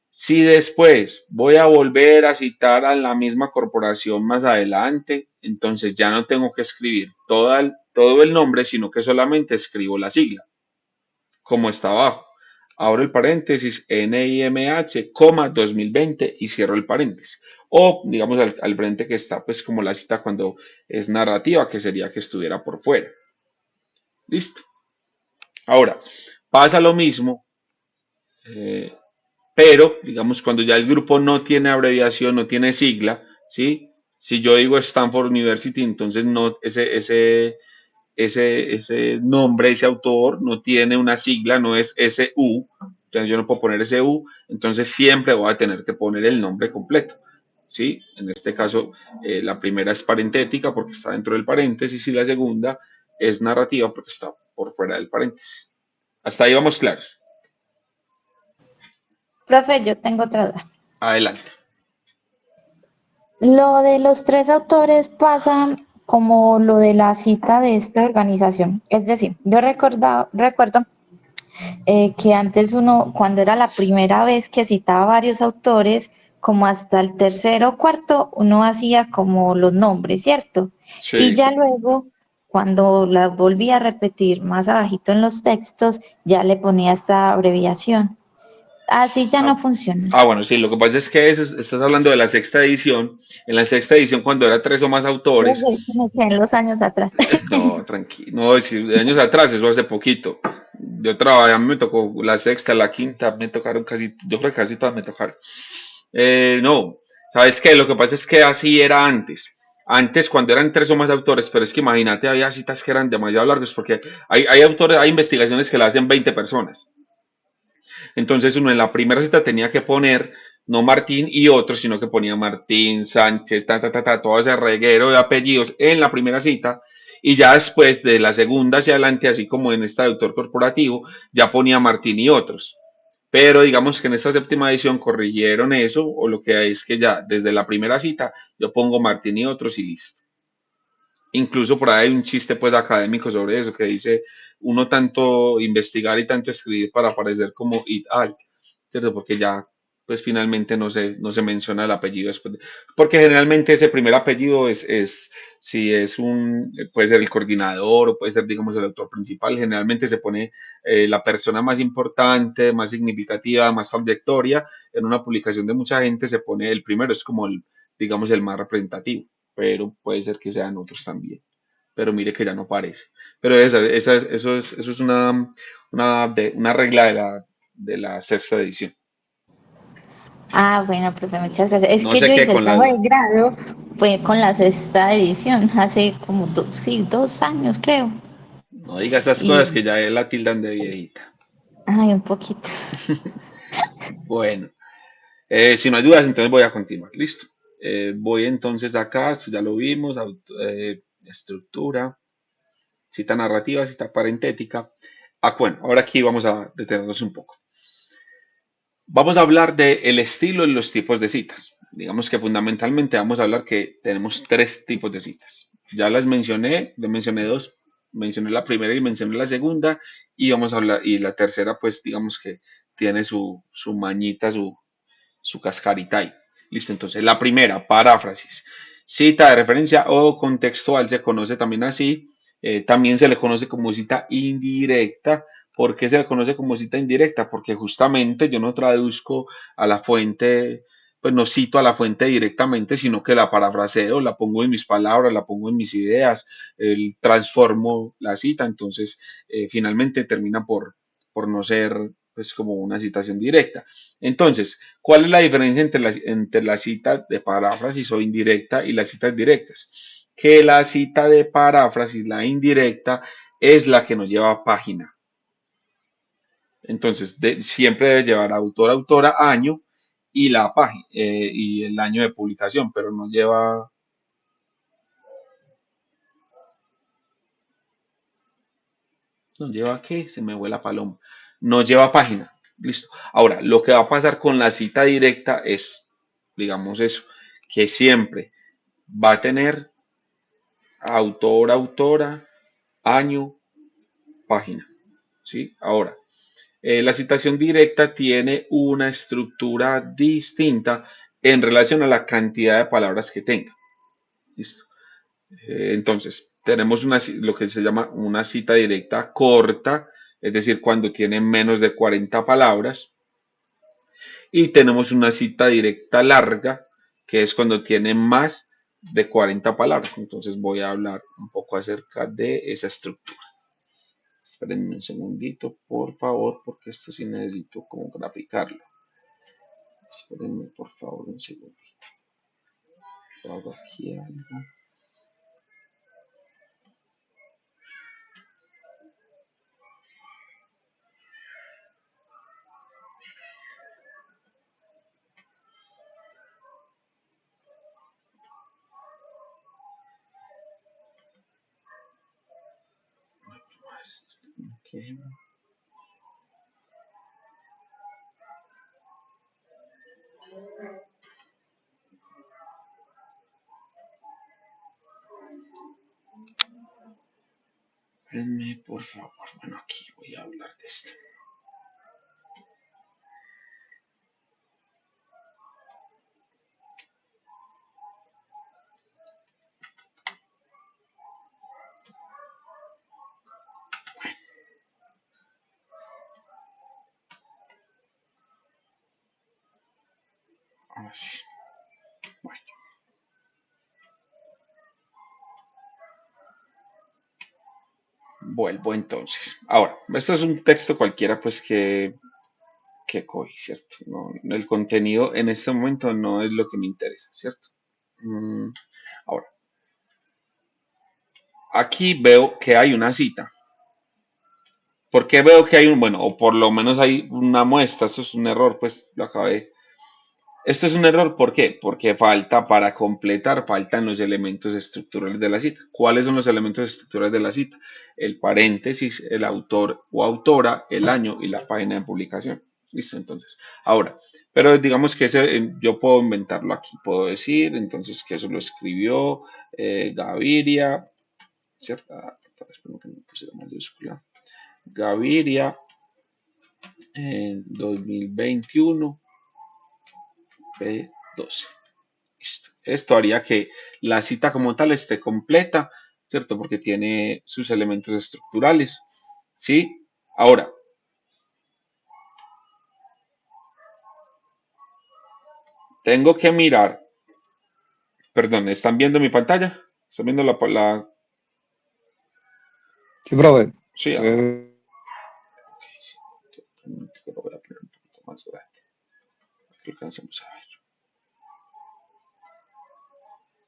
Si después voy a volver a citar a la misma corporación más adelante, entonces ya no tengo que escribir todo el nombre, sino que solamente escribo la sigla, como está abajo. Abro el paréntesis, NIMH, 2020 y cierro el paréntesis. O, digamos, al frente que está, pues, como la cita cuando es narrativa, que sería que estuviera por fuera. Listo. Ahora, pasa lo mismo, pero, digamos, cuando ya el grupo no tiene abreviación, no tiene sigla, ¿sí? Si yo digo Stanford University, entonces no, ese nombre, ese autor no tiene una sigla, no es SU, entonces yo no puedo poner SU, entonces siempre voy a tener que poner el nombre completo, ¿sí? En este caso, la primera es parentética porque está dentro del paréntesis y la segunda es narrativa porque está por fuera del paréntesis. Hasta ahí vamos claros. Profe, yo tengo otra duda. Adelante. Lo de los tres autores pasa como lo de la cita de esta organización. Es decir, yo recuerdo que antes uno, cuando era la primera vez que citaba varios autores, como hasta el tercero o cuarto, uno hacía como los nombres, ¿cierto? Y Sí. ya luego, cuando las volvía a repetir más abajito en los textos, ya le ponía esta abreviación. Así ya no Ah, funciona. bueno, sí, lo que pasa es que estás hablando de la sexta edición. En la sexta edición, cuando era tres o más autores, Me quedé en los años atrás. no, tranquilo, no, si de años atrás, eso hace poquito. Yo trabajé, a mí me tocó la sexta, la quinta, me tocaron casi, yo creo que casi todas me tocaron. No, ¿sabes qué? Lo que pasa es que así era antes. Antes, cuando eran tres o más autores, pero es que imagínate, había citas que eran demasiado largas, porque hay autores, hay investigaciones que la hacen 20 personas. Entonces uno en la primera cita tenía que poner no Martín y otro, sino que ponía Martín, Sánchez, todo ese reguero de apellidos en la primera cita. Y ya después de la segunda hacia adelante, así como en este autor corporativo, ya ponía Martín y otros. Pero digamos que en esta séptima edición corrigieron eso, o lo que hay es que ya desde la primera cita yo pongo Martín y otros y listo. Incluso por ahí hay un chiste pues académico sobre eso que dice uno tanto investigar y tanto escribir para parecer como it al, ¿cierto? Porque ya pues finalmente no se menciona el apellido después porque generalmente ese primer apellido si es puede ser el coordinador o puede ser digamos el autor principal, generalmente se pone la persona más importante, más significativa, más trayectoria, en una publicación de mucha gente se pone el primero, es como digamos el más representativo, pero puede ser que sean otros también. pero mire que ya no aparece. Pero eso es una regla de la sexta edición. Ah, bueno, profe, muchas gracias. Es No que sé yo qué hice el con trabajo de la... grado, fue con la sexta edición, hace como sí, 2 años creo. No diga esas cosas Y, que ya la tildan de viejita. ay, un poquito. Bueno, si no hay dudas, entonces voy a continuar. Listo. Voy entonces acá, esto ya lo vimos, estructura, cita narrativa, cita parentética. Ah, bueno, ahora aquí vamos a detenernos un poco. Vamos a hablar del estilo y los tipos de citas. Digamos que fundamentalmente vamos a hablar que tenemos tres tipos de citas. Ya las mencioné, le mencioné dos, mencioné la primera y mencioné la segunda, y vamos a hablar, y la tercera, pues digamos que tiene su mañita, su cascarita ahí. Listo, entonces la primera, paráfrasis. Cita de referencia o contextual se conoce también así. También se le conoce como cita indirecta. ¿Por qué se le conoce como cita indirecta? Porque justamente yo no traduzco a la fuente, pues no cito a la fuente directamente, sino que la parafraseo, la pongo en mis palabras, la pongo en mis ideas, transformo la cita. Entonces, finalmente termina por no ser pues como una citación directa. Entonces, ¿cuál es la diferencia entre la cita de paráfrasis o indirecta y las citas directas? Que la cita de paráfrasis, la indirecta, es la que nos lleva a página. Entonces, siempre debe llevar autor, autora, año y la página y el año de publicación, pero no lleva, ¿no lleva qué? Se me vuela paloma. No lleva página. Listo. Ahora, lo que va a pasar con la cita directa es, digamos eso, que siempre va a tener autor, autora, año, página. ¿Sí? Ahora, la citación directa tiene una estructura distinta en relación a la cantidad de palabras que tenga. ¿Listo? Entonces, tenemos lo que se llama una cita directa corta, es decir, cuando tiene menos de 40 palabras. Y tenemos una cita directa larga, que es cuando tiene más de 40 palabras. Entonces voy a hablar un poco acerca de esa estructura. Espérenme un segundito, por favor, porque esto sí necesito como graficarlo. Espérenme, por favor, un segundito. Hago aquí algo. Okay. Espérenme, por favor. Bueno, aquí voy a hablar de esto. Ahora sí. Bueno, vuelvo entonces. Ahora, esto es un texto cualquiera, pues que cogí, ¿cierto? No, el contenido en este momento no es lo que me interesa, ¿cierto? Ahora, aquí veo que hay una cita. ¿Por qué veo que hay bueno, o por lo menos hay una muestra? Esto es un error, pues lo acabé. Esto es un error, ¿por qué? Porque falta para completar, faltan los elementos estructurales de la cita. ¿Cuáles son los elementos estructurales de la cita? El paréntesis, el autor o autora, el año y la página de publicación. Listo, entonces. Ahora, pero digamos que yo puedo inventarlo aquí. Puedo decir, entonces, que eso lo escribió Gaviria, ¿cierto? Espero que no puse la mayúscula. Gaviria en 2021 P12. Listo. Esto haría que la cita como tal esté completa, ¿cierto? Porque tiene sus elementos estructurales, ¿sí? Ahora, tengo que mirar, perdón, ¿están viendo mi pantalla? ¿Están viendo la Sí, profe. Sí, lo voy a poner un poquito más grande. Que alcancemos a ver.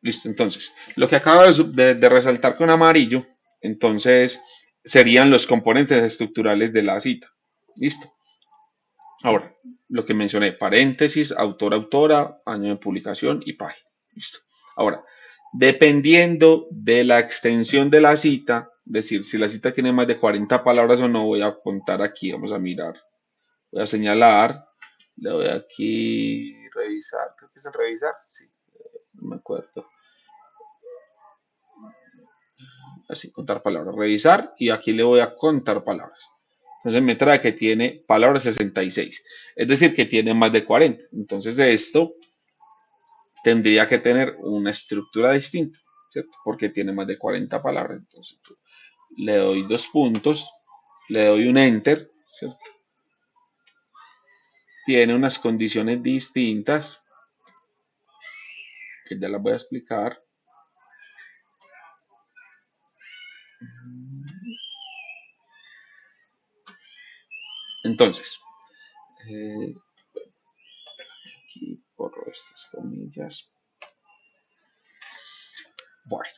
Listo, entonces, lo que acabo de resaltar con amarillo, entonces, serían los componentes estructurales de la cita. Listo. Ahora, lo que mencioné, paréntesis, autor, autora, año de publicación y página. Listo. Ahora, dependiendo de la extensión de la cita, es decir, si la cita tiene más de 40 palabras o no, voy a contar aquí, vamos a mirar. Voy a señalar, le doy aquí, revisar, creo que es en revisar, sí, no me acuerdo. Así, contar palabras, revisar, y aquí le voy a contar palabras. Entonces me trae que tiene palabras 66, es decir, que tiene más de 40. Entonces esto tendría que tener una estructura distinta, ¿cierto? Porque tiene más de 40 palabras. Entonces le doy 2 puntos, le doy un enter, ¿cierto? Tiene unas condiciones distintas, que ya las voy a explicar. Entonces, aquí borro estas comillas. Bueno,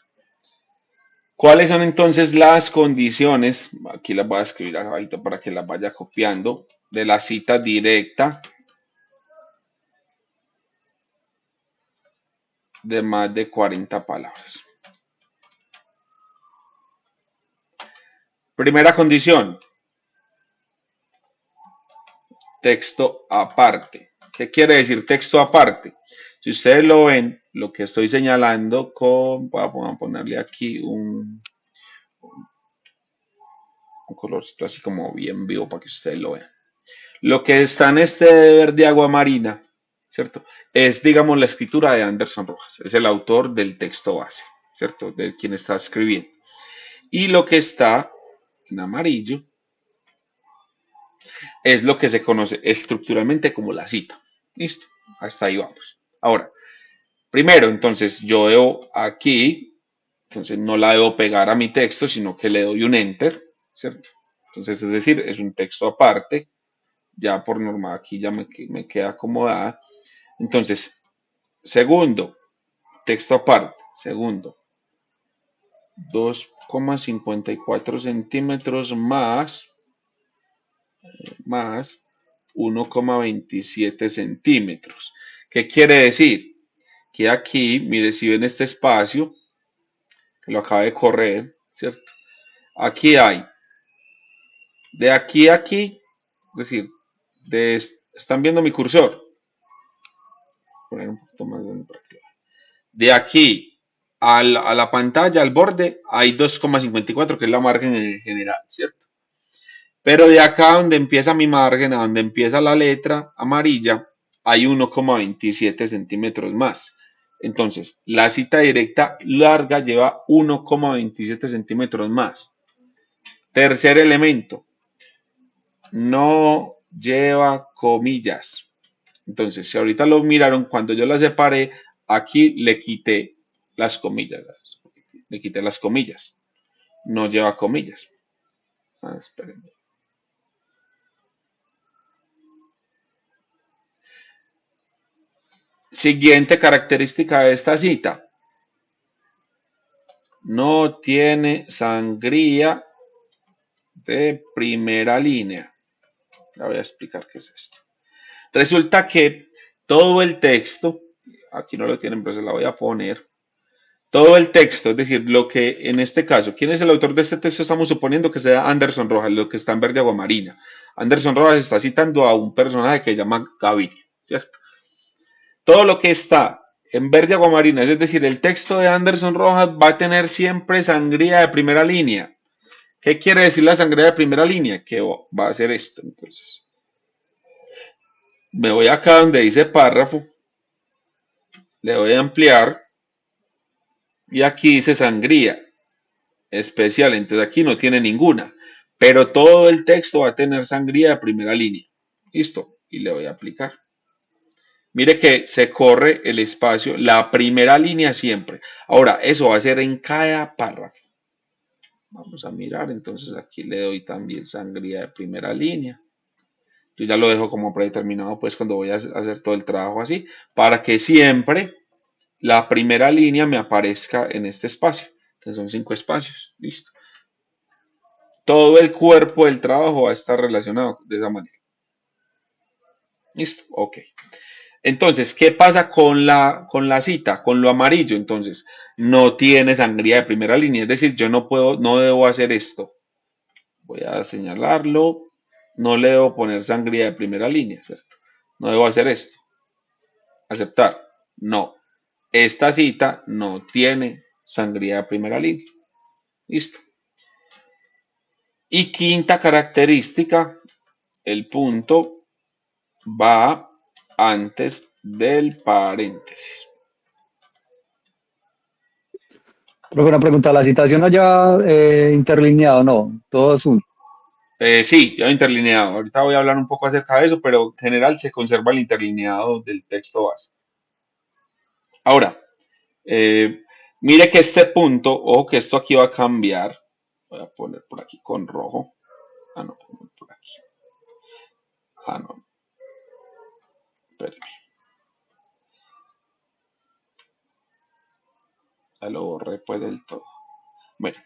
¿cuáles son entonces las condiciones? Aquí las voy a escribir abajito para que las vaya copiando, de la cita directa de más de 40 palabras. Primera condición, texto aparte. ¿Qué quiere decir texto aparte? Si ustedes lo ven, lo que estoy señalando voy a ponerle aquí un colorcito así como bien vivo para que ustedes lo vean. Lo que está en este verde agua marina, ¿cierto? Es, digamos, la escritura de Anderson Rojas. Es el autor del texto base, ¿cierto? De quien está escribiendo. Y lo que está en amarillo es lo que se conoce estructuralmente como la cita. Listo, hasta ahí vamos. Ahora, primero, entonces, yo debo aquí, entonces no la debo pegar a mi texto, sino que le doy un enter, ¿cierto? Entonces, es decir, es un texto aparte, ya por norma aquí ya me queda acomodada. Entonces, segundo, texto aparte, segundo, 2,54 centímetros más 1,27 centímetros. ¿Qué quiere decir? Que aquí, mire, si ven este espacio, que lo acaba de correr, ¿cierto? Aquí hay, de aquí a aquí, es decir, ¿están viendo mi cursor? Poner un poquito más grande para que de aquí a la pantalla, al borde, hay 2,54, que es la margen en general, ¿cierto? Pero de acá donde empieza mi margen, a donde empieza la letra amarilla, hay 1,27 centímetros más. Entonces, la cita directa larga lleva 1,27 centímetros más. Tercer elemento, no lleva comillas. Entonces, si ahorita lo miraron, cuando yo la separé, aquí le quité las comillas. Le quité las comillas. No lleva comillas. Espérenme. Siguiente característica de esta cita. No tiene sangría de primera línea. Ya voy a explicar qué es esto. Resulta que todo el texto, aquí no lo tienen, pero se la voy a poner. Todo el texto, es decir, lo que en este caso, ¿quién es el autor de este texto? Estamos suponiendo que sea Anderson Rojas, lo que está en verde agua marina. Anderson Rojas está citando a un personaje que se llama Gaviria, ¿cierto? Todo lo que está en verde agua marina, es decir, el texto de Anderson Rojas va a tener siempre sangría de primera línea. ¿Qué quiere decir la sangría de primera línea? Que va a ser esto, entonces. Me voy acá donde dice párrafo, le voy a ampliar y aquí dice sangría especial, entonces aquí no tiene ninguna, pero todo el texto va a tener sangría de primera línea. Listo, y le voy a aplicar. Mire que se corre el espacio, la primera línea siempre. Ahora, eso va a ser en cada párrafo. Vamos a mirar, entonces aquí le doy también sangría de primera línea. Yo ya lo dejo como predeterminado, pues cuando voy a hacer todo el trabajo así, para que siempre la primera línea me aparezca en este espacio. Entonces son 5 espacios, listo. Todo el cuerpo del trabajo va a estar relacionado de esa manera. Listo, ok. Entonces, ¿qué pasa con la cita, con lo amarillo? Entonces, no tiene sangría de primera línea, es decir, yo no debo hacer esto. Voy a señalarlo, no le debo poner sangría de primera línea, ¿cierto? No debo hacer esto. Aceptar, no. Esta cita no tiene sangría de primera línea. Listo. Y quinta característica, el punto va antes del paréntesis. Pero una pregunta, ¿la citación allá interlineado? No, todo azul. Sí, ya interlineado. Ahorita voy a hablar un poco acerca de eso, pero en general se conserva el interlineado del texto base. Ahora, eh, mire que este punto, ojo que esto aquí va a cambiar. Voy a poner por aquí con rojo. Ah, no, por aquí. Ah, no, espérame. Ya lo borré pues del todo. Bueno,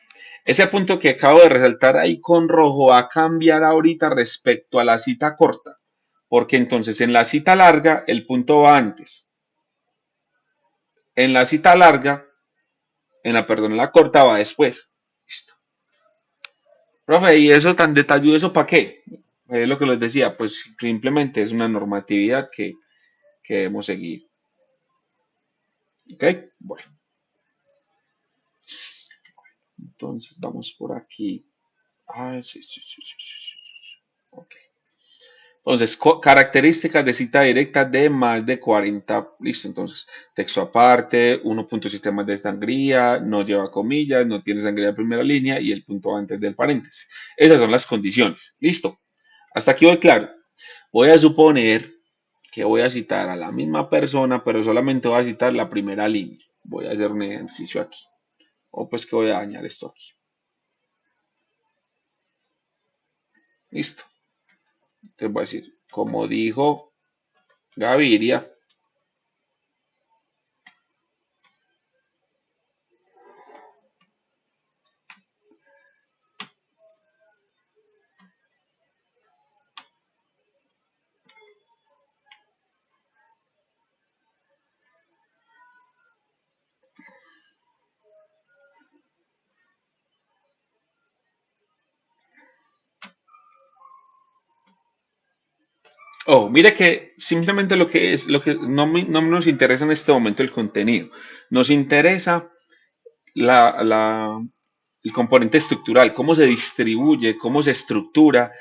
ese punto que acabo de resaltar ahí con rojo va a cambiar ahorita respecto a la cita corta, porque entonces en la cita larga el punto va antes. En la cita larga, en la corta va después. Listo. Profe, ¿y eso tan detallado, eso para qué? Es lo que les decía, pues simplemente es una normatividad que debemos seguir. ¿Ok? Bueno, entonces vamos por aquí. Ah, sí. Ok. Entonces, características de cita directa de más de 40. Listo, entonces, texto aparte, 1 punto sistemas de sangría, no lleva comillas, no tiene sangría de primera línea y el punto antes del paréntesis. Esas son las condiciones. Listo. Hasta aquí voy claro. Voy a suponer que voy a citar a la misma persona, pero solamente voy a citar la primera línea. Voy a hacer un ejercicio aquí. O pues que voy a dañar esto aquí. Listo. Entonces voy a decir, como dijo Gaviria, oh, mire que simplemente lo que no nos interesa en este momento el contenido. Nos interesa la, la- el componente estructural, cómo se distribuye, cómo se estructura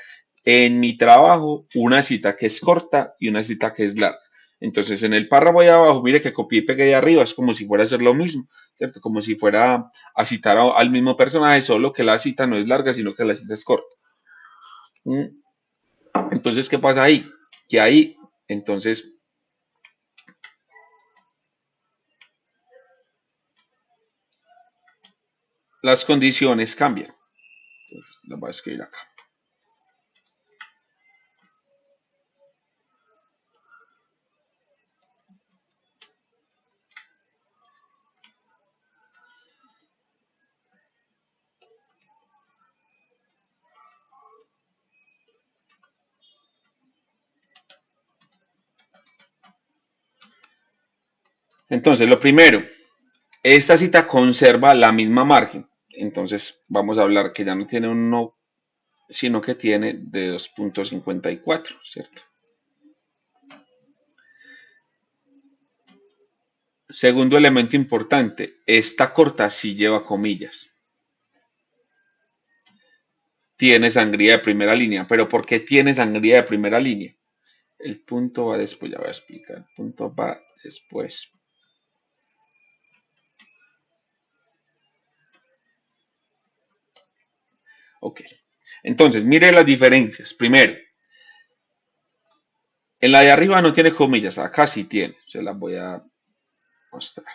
en mi trabajo una cita que es corta y una cita que es larga. Entonces, en el párrafo de abajo, mire que copié y pegué de arriba, es como si fuera a hacer lo mismo, ¿cierto? Como si fuera a citar al mismo personaje, solo que la cita no es larga, sino que la cita es corta. ¿Mm? Entonces, ¿qué pasa ahí? Que ahí, entonces, las condiciones cambian. Entonces, las voy a escribir acá. Entonces, lo primero, esta cita conserva la misma margen. Entonces, vamos a hablar que ya no tiene un no, sino que tiene de 2.54, ¿cierto? Segundo elemento importante, esta corta sí lleva comillas. Tiene sangría de primera línea, pero ¿por qué tiene sangría de primera línea? El punto va después, ya voy a explicar. El punto va después. Ok. Entonces, mire las diferencias. Primero, en la de arriba no tiene comillas, acá sí tiene. Se las voy a mostrar.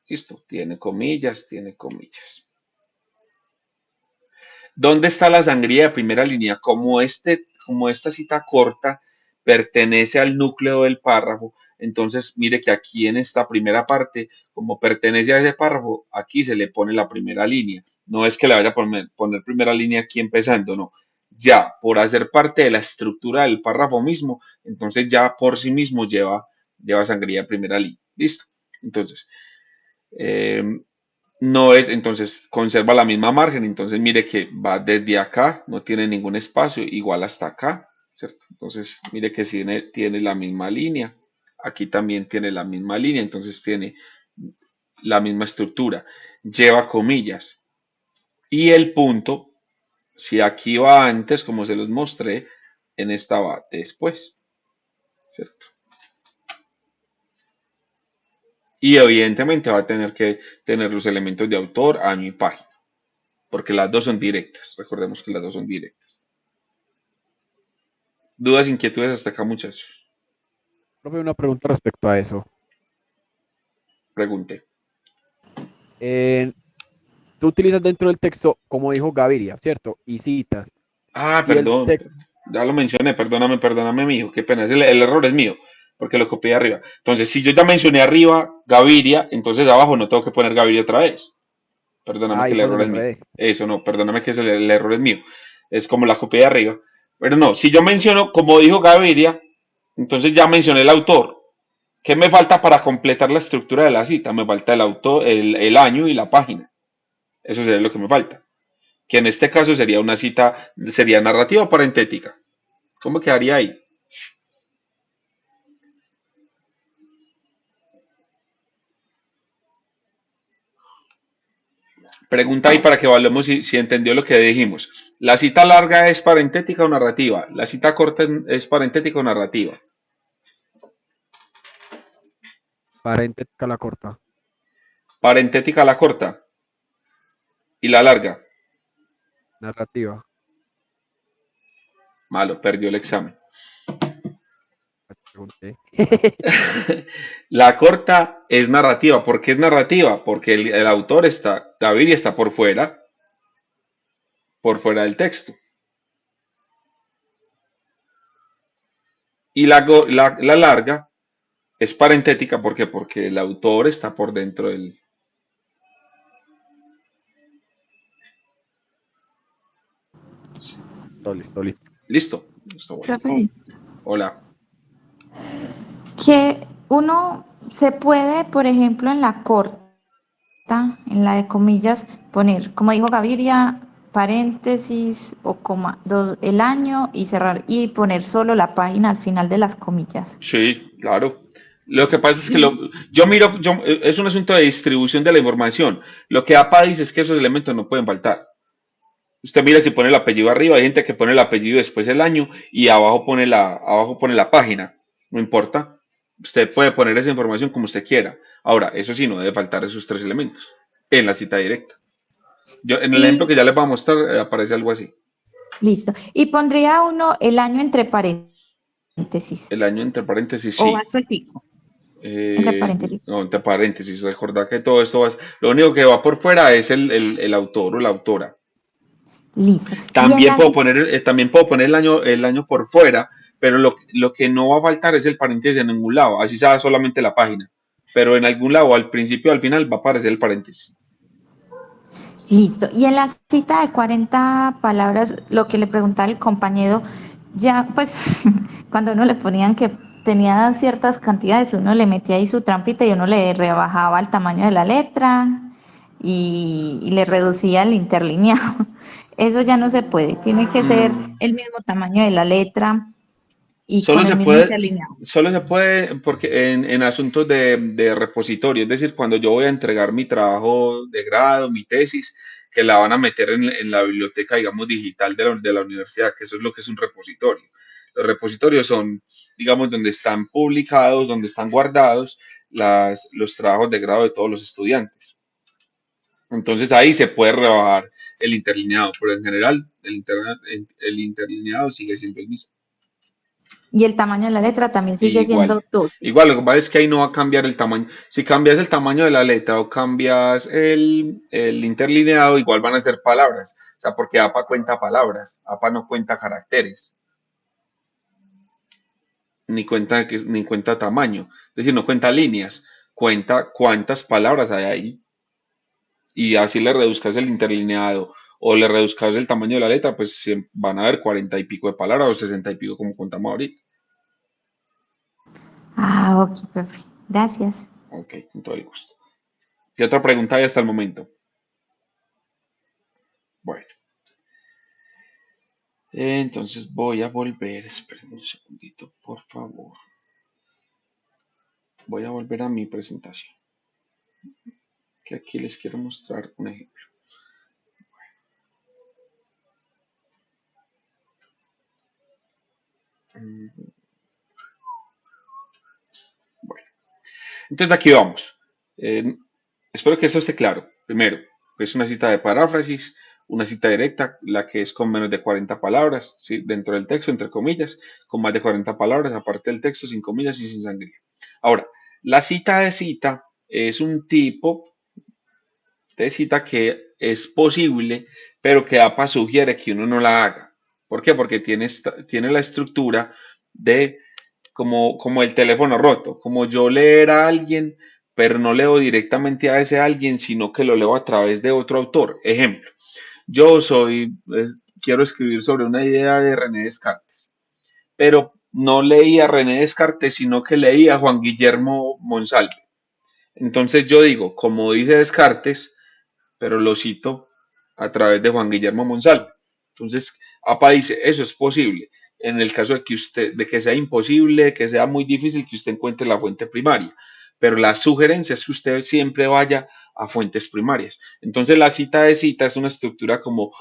Listo, tiene comillas, tiene comillas. ¿Dónde está la sangría de primera línea? Como esta cita corta pertenece al núcleo del párrafo, entonces mire que aquí en esta primera parte, como pertenece a ese párrafo, aquí se le pone la primera línea. No es que le vaya a poner primera línea aquí empezando, no. Ya por hacer parte de la estructura del párrafo mismo, entonces ya por sí mismo lleva sangría de primera línea. ¿Listo? Entonces, eh, no es, entonces conserva la misma margen, entonces mire que va desde acá, no tiene ningún espacio, igual hasta acá, ¿cierto? Entonces mire que tiene la misma línea, aquí también tiene la misma línea, entonces tiene la misma estructura, lleva comillas. Y el punto, si aquí va antes, como se los mostré, en esta va después, ¿cierto? Y evidentemente va a tener que tener los elementos de autor, año y página, porque las dos son directas. Recordemos que las dos son directas. ¿Dudas, inquietudes hasta acá, muchachos? Profe, una pregunta respecto a eso. Pregunté. Tú utilizas dentro del texto, como dijo Gaviria, ¿cierto? Y citas. Ah, Y el perdón. texto, Ya lo mencioné. Perdóname, mijo. Qué pena. El error es mío, porque lo copié de arriba. Entonces, si yo ya mencioné arriba Gaviria, entonces abajo no tengo que poner Gaviria otra vez. Perdóname que ahí el fue donde error me es mío. enredé. Eso no, perdóname que el error es mío. Es como la copié de arriba. Pero no, si yo menciono, como dijo Gaviria, entonces ya mencioné el autor. ¿Qué me falta para completar la estructura de la cita? Me falta el autor, el año y la página. Eso sería lo que me falta. Que en este caso sería una cita, sería narrativa o parentética. ¿Cómo quedaría ahí? Pregunta ahí para que evaluemos si entendió lo que dijimos. ¿La cita larga es parentética o narrativa? ¿La cita corta es parentética o narrativa? Paréntesis la corta. Parentética la corta y la larga. Narrativa. Malo, perdió el examen. Pregunté. La corta es narrativa. ¿Por qué es narrativa? Porque el autor está, Gaviria está por fuera del texto. Y la larga es parentética, ¿por qué? Porque el autor está por dentro del... Listo, listo. Listo. Listo, bueno. Profe, Hola. que uno se puede, por ejemplo, en la corta, en la de comillas, poner, como dijo Gaviria, paréntesis o coma, el año y cerrar y poner solo la página al final de las comillas. Sí, claro. Lo que pasa es que Y es un asunto de distribución de la información. Lo que APA dice es que esos elementos no pueden faltar. Usted mira si pone el apellido arriba, hay gente que pone el apellido y después el año y abajo pone la página. No importa. Usted puede poner esa información como usted quiera. Ahora, eso sí, no debe faltar esos tres elementos en la cita directa. En el ejemplo y que ya les voy a mostrar, aparece algo así. listo. Y pondría uno el año entre paréntesis El año entre paréntesis, o va sí. sueltico, entre paréntesis. No, entre paréntesis, recordad que todo esto lo único que va por fuera es el autor o la autora. Listo. Y en la También puedo poner el año por fuera, pero lo que no va a faltar es el paréntesis en ningún lado, así sea solamente la página. Pero en algún lado, al principio o al final, va a aparecer el paréntesis. listo. Y en la cita de 40 palabras, lo que le preguntaba el compañero, ya pues cuando uno le ponían que tenía ciertas cantidades, uno le metía ahí su trampita y uno le rebajaba el tamaño de la letra y le reducía el interlineado. Eso ya no se puede, tiene que ser Mm, el mismo tamaño de la letra y Solo con el se mismo puede, interlineado. solo se puede porque en asuntos de repositorio, es decir, cuando yo voy a entregar mi trabajo de grado, mi tesis, que la van a meter en la biblioteca, digamos, digital de la universidad, que eso es lo que es un repositorio. Los repositorios son, digamos, donde están publicados, donde están guardados los trabajos de grado de todos los estudiantes. Entonces ahí se puede rebajar el interlineado, pero en general el interlineado sigue siendo el mismo. Y el tamaño de la letra también sigue siendo Igual. 12. Igual, lo que pasa es que ahí no va a cambiar el tamaño. Si cambias el tamaño de la letra o cambias el interlineado, igual van a ser palabras. O sea, porque APA cuenta palabras, APA no cuenta caracteres, ni cuenta tamaño. Es decir, no cuenta líneas, cuenta cuántas palabras hay ahí. Y así le reduzcas el interlineado o le reduzcas el tamaño de la letra, pues van a haber 40 y pico de palabras o 60 y pico como contamos ahorita. Ah, ok, profe. Gracias. Ok, con todo el gusto. ¿Qué otra pregunta hay hasta el momento? Bueno, entonces voy a volver, esperen un segundito, por favor. Voy a volver a mi presentación, que aquí les quiero mostrar un ejemplo. Mm, Bueno, entonces aquí vamos. Eh, Espero que eso esté claro. Primero, es una cita de paráfrasis, una cita directa, la que es con menos de 40 palabras, ¿sí? Dentro del texto, entre comillas, con más de 40 palabras, aparte del texto, sin comillas y sin sangría. Ahora, la cita de cita es un tipo de cita que es posible, pero que APA sugiere que uno no la haga. ¿Por qué? Porque tiene la estructura de como el teléfono roto, como yo leer a alguien, pero no leo directamente a ese alguien, sino que lo leo a través de otro autor. Ejemplo, yo quiero escribir sobre una idea de René Descartes, pero no leí a René Descartes, sino que leí a Juan Guillermo Monsalve. Entonces yo digo, como dice Descartes, pero lo cito a través de Juan Guillermo Monsalve. Entonces, APA dice, eso es posible. En el caso de que sea imposible, que sea muy difícil que usted encuentre la fuente primaria. Pero la sugerencia es que usted siempre vaya a fuentes primarias. Entonces, la cita de cita es una estructura como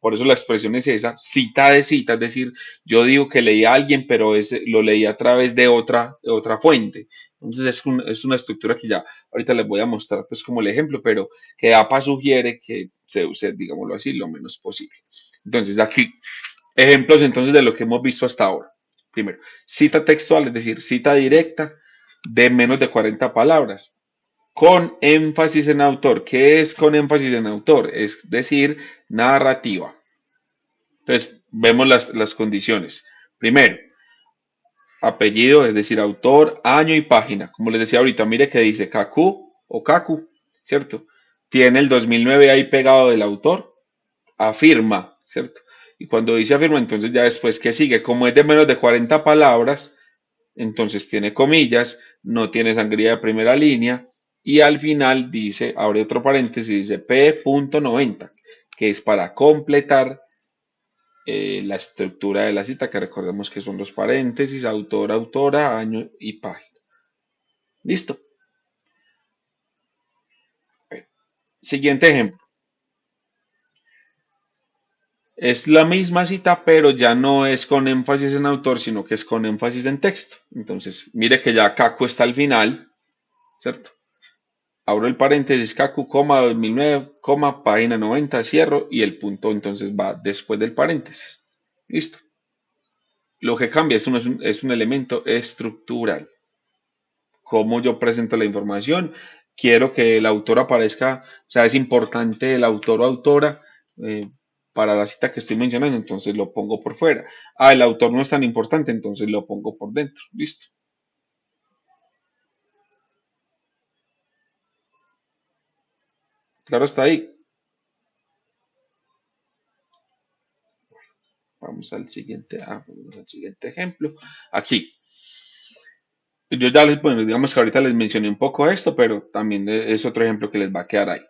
por eso la expresión es esa, cita de cita, es decir, yo digo que leí a alguien, pero lo leí a través de otra fuente. Entonces, es una estructura que ya ahorita les voy a mostrar pues como el ejemplo, pero que APA sugiere que se use, digámoslo así, lo menos posible. Entonces, aquí, ejemplos entonces de lo que hemos visto hasta ahora. Primero, cita textual, es decir, cita directa de menos de 40 palabras, con énfasis en autor. ¿Qué es con énfasis en autor? Es decir, narrativa. Entonces, vemos las condiciones. Primero, apellido, es decir, autor, año y página. Como les decía ahorita, mire que dice Kaku o Kaku, ¿cierto? Tiene el 2009 ahí pegado del autor, afirma, ¿cierto? Y cuando dice afirma, entonces ya después, ¿qué sigue? Como es de menos de 40 palabras, entonces tiene comillas, no tiene sangría de primera línea, y al final dice, abre otro paréntesis, dice P.90, que es para completar la estructura de la cita, que recordemos que son los paréntesis, autor, autora, año y página. Listo. Siguiente ejemplo. Es la misma cita, pero ya no es con énfasis en autor, sino que es con énfasis en texto. Entonces, mire que ya Kaku está al final, ¿cierto? Abro el paréntesis, Kaku, 2009, página 90, cierro y el punto entonces va después del paréntesis. Listo. Lo que cambia es un elemento estructural. Cómo yo presento la información. Quiero que el autor aparezca, o sea, es importante el autor o autora para la cita que estoy mencionando, entonces lo pongo por fuera. Ah, el autor no es tan importante, entonces lo pongo por dentro. Listo. Claro, está ahí. Vamos al siguiente ejemplo. Aquí. Yo ya bueno, digamos que ahorita les mencioné un poco esto, pero también es otro ejemplo que les va a quedar ahí.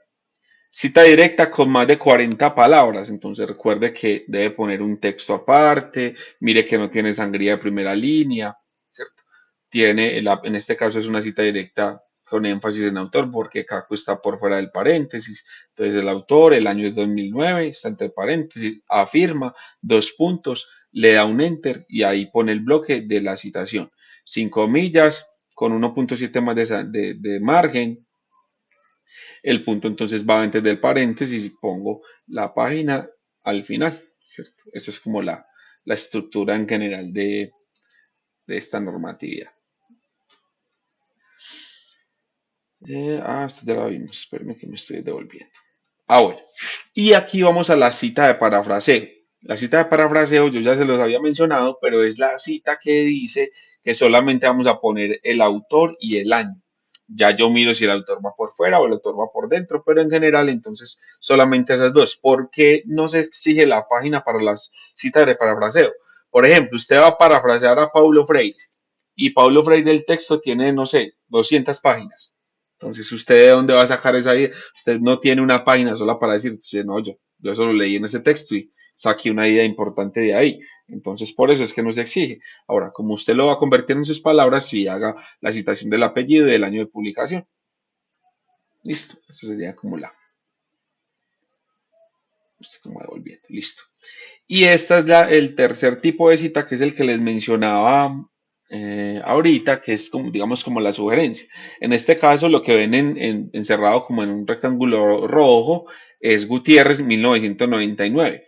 Cita directa con más de 40 palabras, entonces recuerde que debe poner un texto aparte, mire que no tiene sangría de primera línea, ¿cierto? En este caso es una cita directa con énfasis en autor porque Kaku está por fuera del paréntesis, entonces el autor, el año es 2009, está entre paréntesis, afirma, dos puntos, le da un enter y ahí pone el bloque de la citación, sin comillas, con 1.7 más de margen, el punto entonces va antes del paréntesis y pongo la página al final, ¿cierto? Esa es como la estructura en general de esta normatividad. Esta ya la vimos, espérenme que me estoy devolviendo. Bueno, y aquí vamos a la cita de parafraseo. La cita de parafraseo yo ya se los había mencionado, pero es la cita que dice que solamente vamos a poner el autor y el año. Ya yo miro si el autor va por fuera o el autor va por dentro, pero en general entonces solamente esas dos. ¿Por qué no se exige la página para las citas de parafraseo? Por ejemplo, usted va a parafrasear a Paulo Freire y Paulo Freire el texto tiene, no sé, 200 páginas. Entonces, ¿usted de dónde va a sacar esa idea? Usted no tiene una página sola para decir, no, yo eso lo leí en ese texto y saqué una idea importante de ahí. Entonces, por eso es que no se exige. Ahora, como usted lo va a convertir en sus palabras, sí haga la citación del apellido y del año de publicación. Listo. Eso sería como estoy como devolviendo. Listo. Y esta es el tercer tipo de cita, que es el que les mencionaba ahorita, que es como, digamos, como la sugerencia. En este caso, lo que ven encerrado como en un rectángulo rojo es Gutiérrez 1999.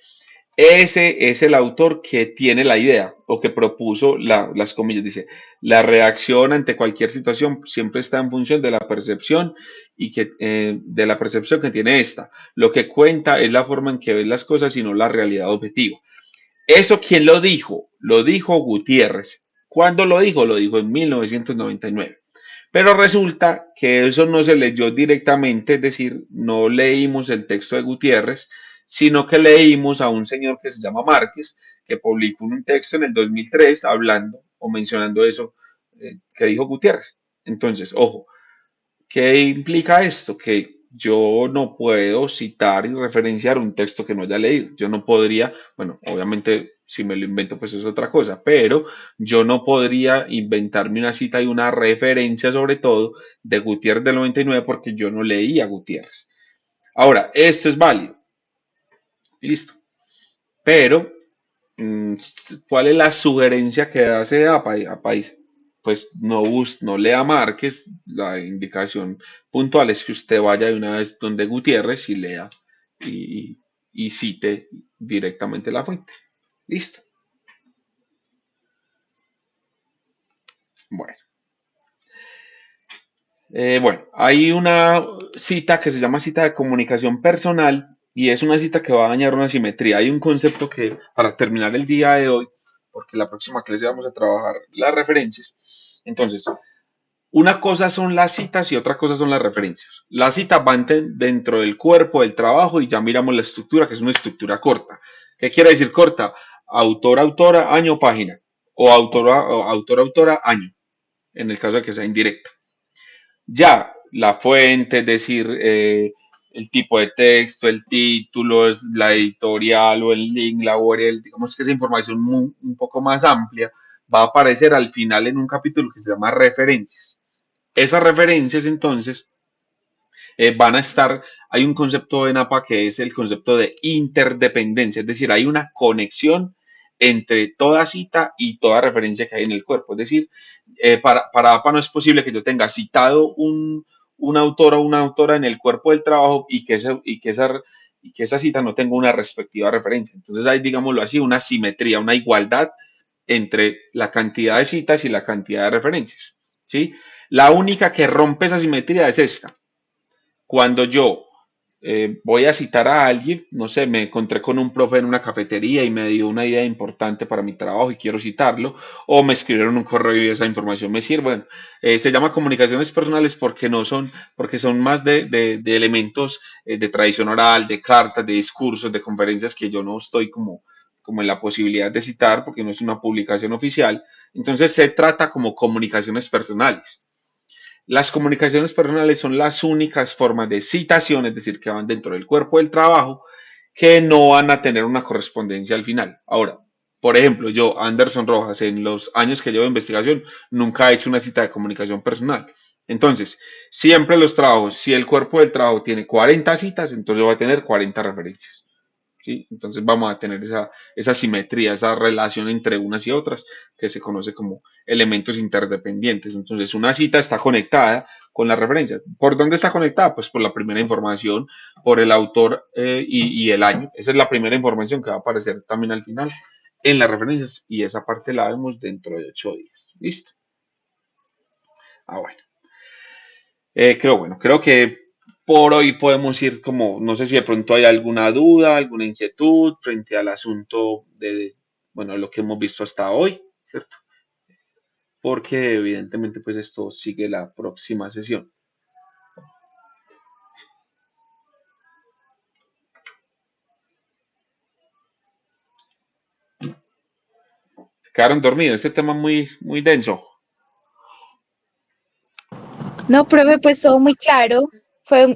Ese es el autor que tiene la idea o que propuso las comillas. Dice, la reacción ante cualquier situación siempre está en función de la percepción y de la percepción que tiene esta. Lo que cuenta es la forma en que ves las cosas y no la realidad objetiva. ¿Eso quién lo dijo? Lo dijo Gutiérrez. ¿Cuándo lo dijo? Lo dijo en 1999. Pero resulta que eso no se leyó directamente, es decir, no leímos el texto de Gutiérrez, sino que leímos a un señor que se llama Márquez, que publicó un texto en el 2003 hablando o mencionando eso que dijo Gutiérrez. Entonces, ojo, ¿qué implica esto? Que yo no puedo citar y referenciar un texto que no haya leído. Yo no podría, bueno, obviamente si me lo invento pues es otra cosa, pero yo no podría inventarme una cita y una referencia sobre todo de Gutiérrez del 99 porque yo no leí a Gutiérrez. Ahora, esto es válido. Listo. Pero, ¿cuál es la sugerencia que hace a País? Pues no lea Márquez, la indicación puntual es que usted vaya de una vez donde Gutiérrez y lea y cite directamente la fuente. Listo. Bueno. Bueno, hay una cita que se llama cita de comunicación personal y es una cita que va a dañar una simetría. Hay un concepto que, para terminar el día de hoy, porque la próxima clase vamos a trabajar las referencias. Entonces, una cosa son las citas y otra cosa son las referencias. Las citas van dentro del cuerpo del trabajo y ya miramos la estructura, que es una estructura corta. ¿Qué quiere decir corta? Autor, autora, año, página. O autora, año, en el caso de que sea indirecta. Ya la fuente, es decir, el tipo de texto, el título, la editorial o el link, la URL, digamos que esa información un poco más amplia va a aparecer al final en un capítulo que se llama referencias. Esas referencias entonces van a estar, hay un concepto en APA que es el concepto de interdependencia, es decir, hay una conexión entre toda cita y toda referencia que hay en el cuerpo. Es decir, para APA no es posible que yo tenga citado un autor o una autora en el cuerpo del trabajo y que esa cita no tenga una respectiva referencia. Entonces hay, digámoslo así, una simetría, una igualdad entre la cantidad de citas y la cantidad de referencias. ¿Sí? La única que rompe esa simetría es esta. Cuando yo voy a citar a alguien, no sé, me encontré con un profe en una cafetería y me dio una idea importante para mi trabajo y quiero citarlo, o me escribieron un correo y esa información me sirve. Bueno, se llama comunicaciones personales porque son más de elementos de tradición oral, de cartas, de discursos, de conferencias que yo no estoy como en la posibilidad de citar porque no es una publicación oficial. Entonces se trata como comunicaciones personales. Las comunicaciones personales son las únicas formas de citación, es decir, que van dentro del cuerpo del trabajo, que no van a tener una correspondencia al final. Ahora, por ejemplo, yo, Anderson Rojas, en los años que llevo de investigación, nunca he hecho una cita de comunicación personal. Entonces, siempre los trabajos, si el cuerpo del trabajo tiene 40 citas, entonces va a tener 40 referencias. ¿Sí? Entonces vamos a tener esa simetría, esa relación entre unas y otras, que se conoce como elementos interdependientes. Entonces una cita está conectada con la referencia. ¿Por dónde está conectada? Pues por la primera información, por el autor y el año. Esa es la primera información que va a aparecer también al final en las referencias y esa parte la vemos dentro de 8 días. ¿Listo? Bueno. Creo que por hoy podemos ir como, no sé si de pronto hay alguna duda, alguna inquietud frente al asunto de, bueno, lo que hemos visto hasta hoy, ¿cierto? Porque evidentemente pues esto sigue la próxima sesión. Quedaron dormidos, este tema muy, muy denso. No, profe, pues todo muy claro.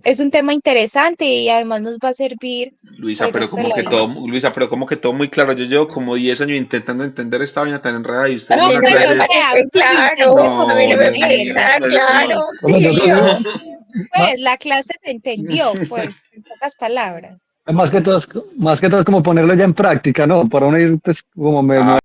Es un tema interesante y además nos va a servir Luisa, para el pero resto de como la que vida. todo, Luisa, pero como que todo muy claro. Yo llevo como 10 años intentando entender esta vaina tan enredada y usted en A mí una me Pues o clase. parece sea, que uno lo claro, intenta a mí no me parece comprender. nada claro, Bueno, yo sí. creo que Pues la clase se entendió, pues, en pocas palabras. más que todo es como ponerlo ya en práctica, ¿no? Para uno ir, pues, como me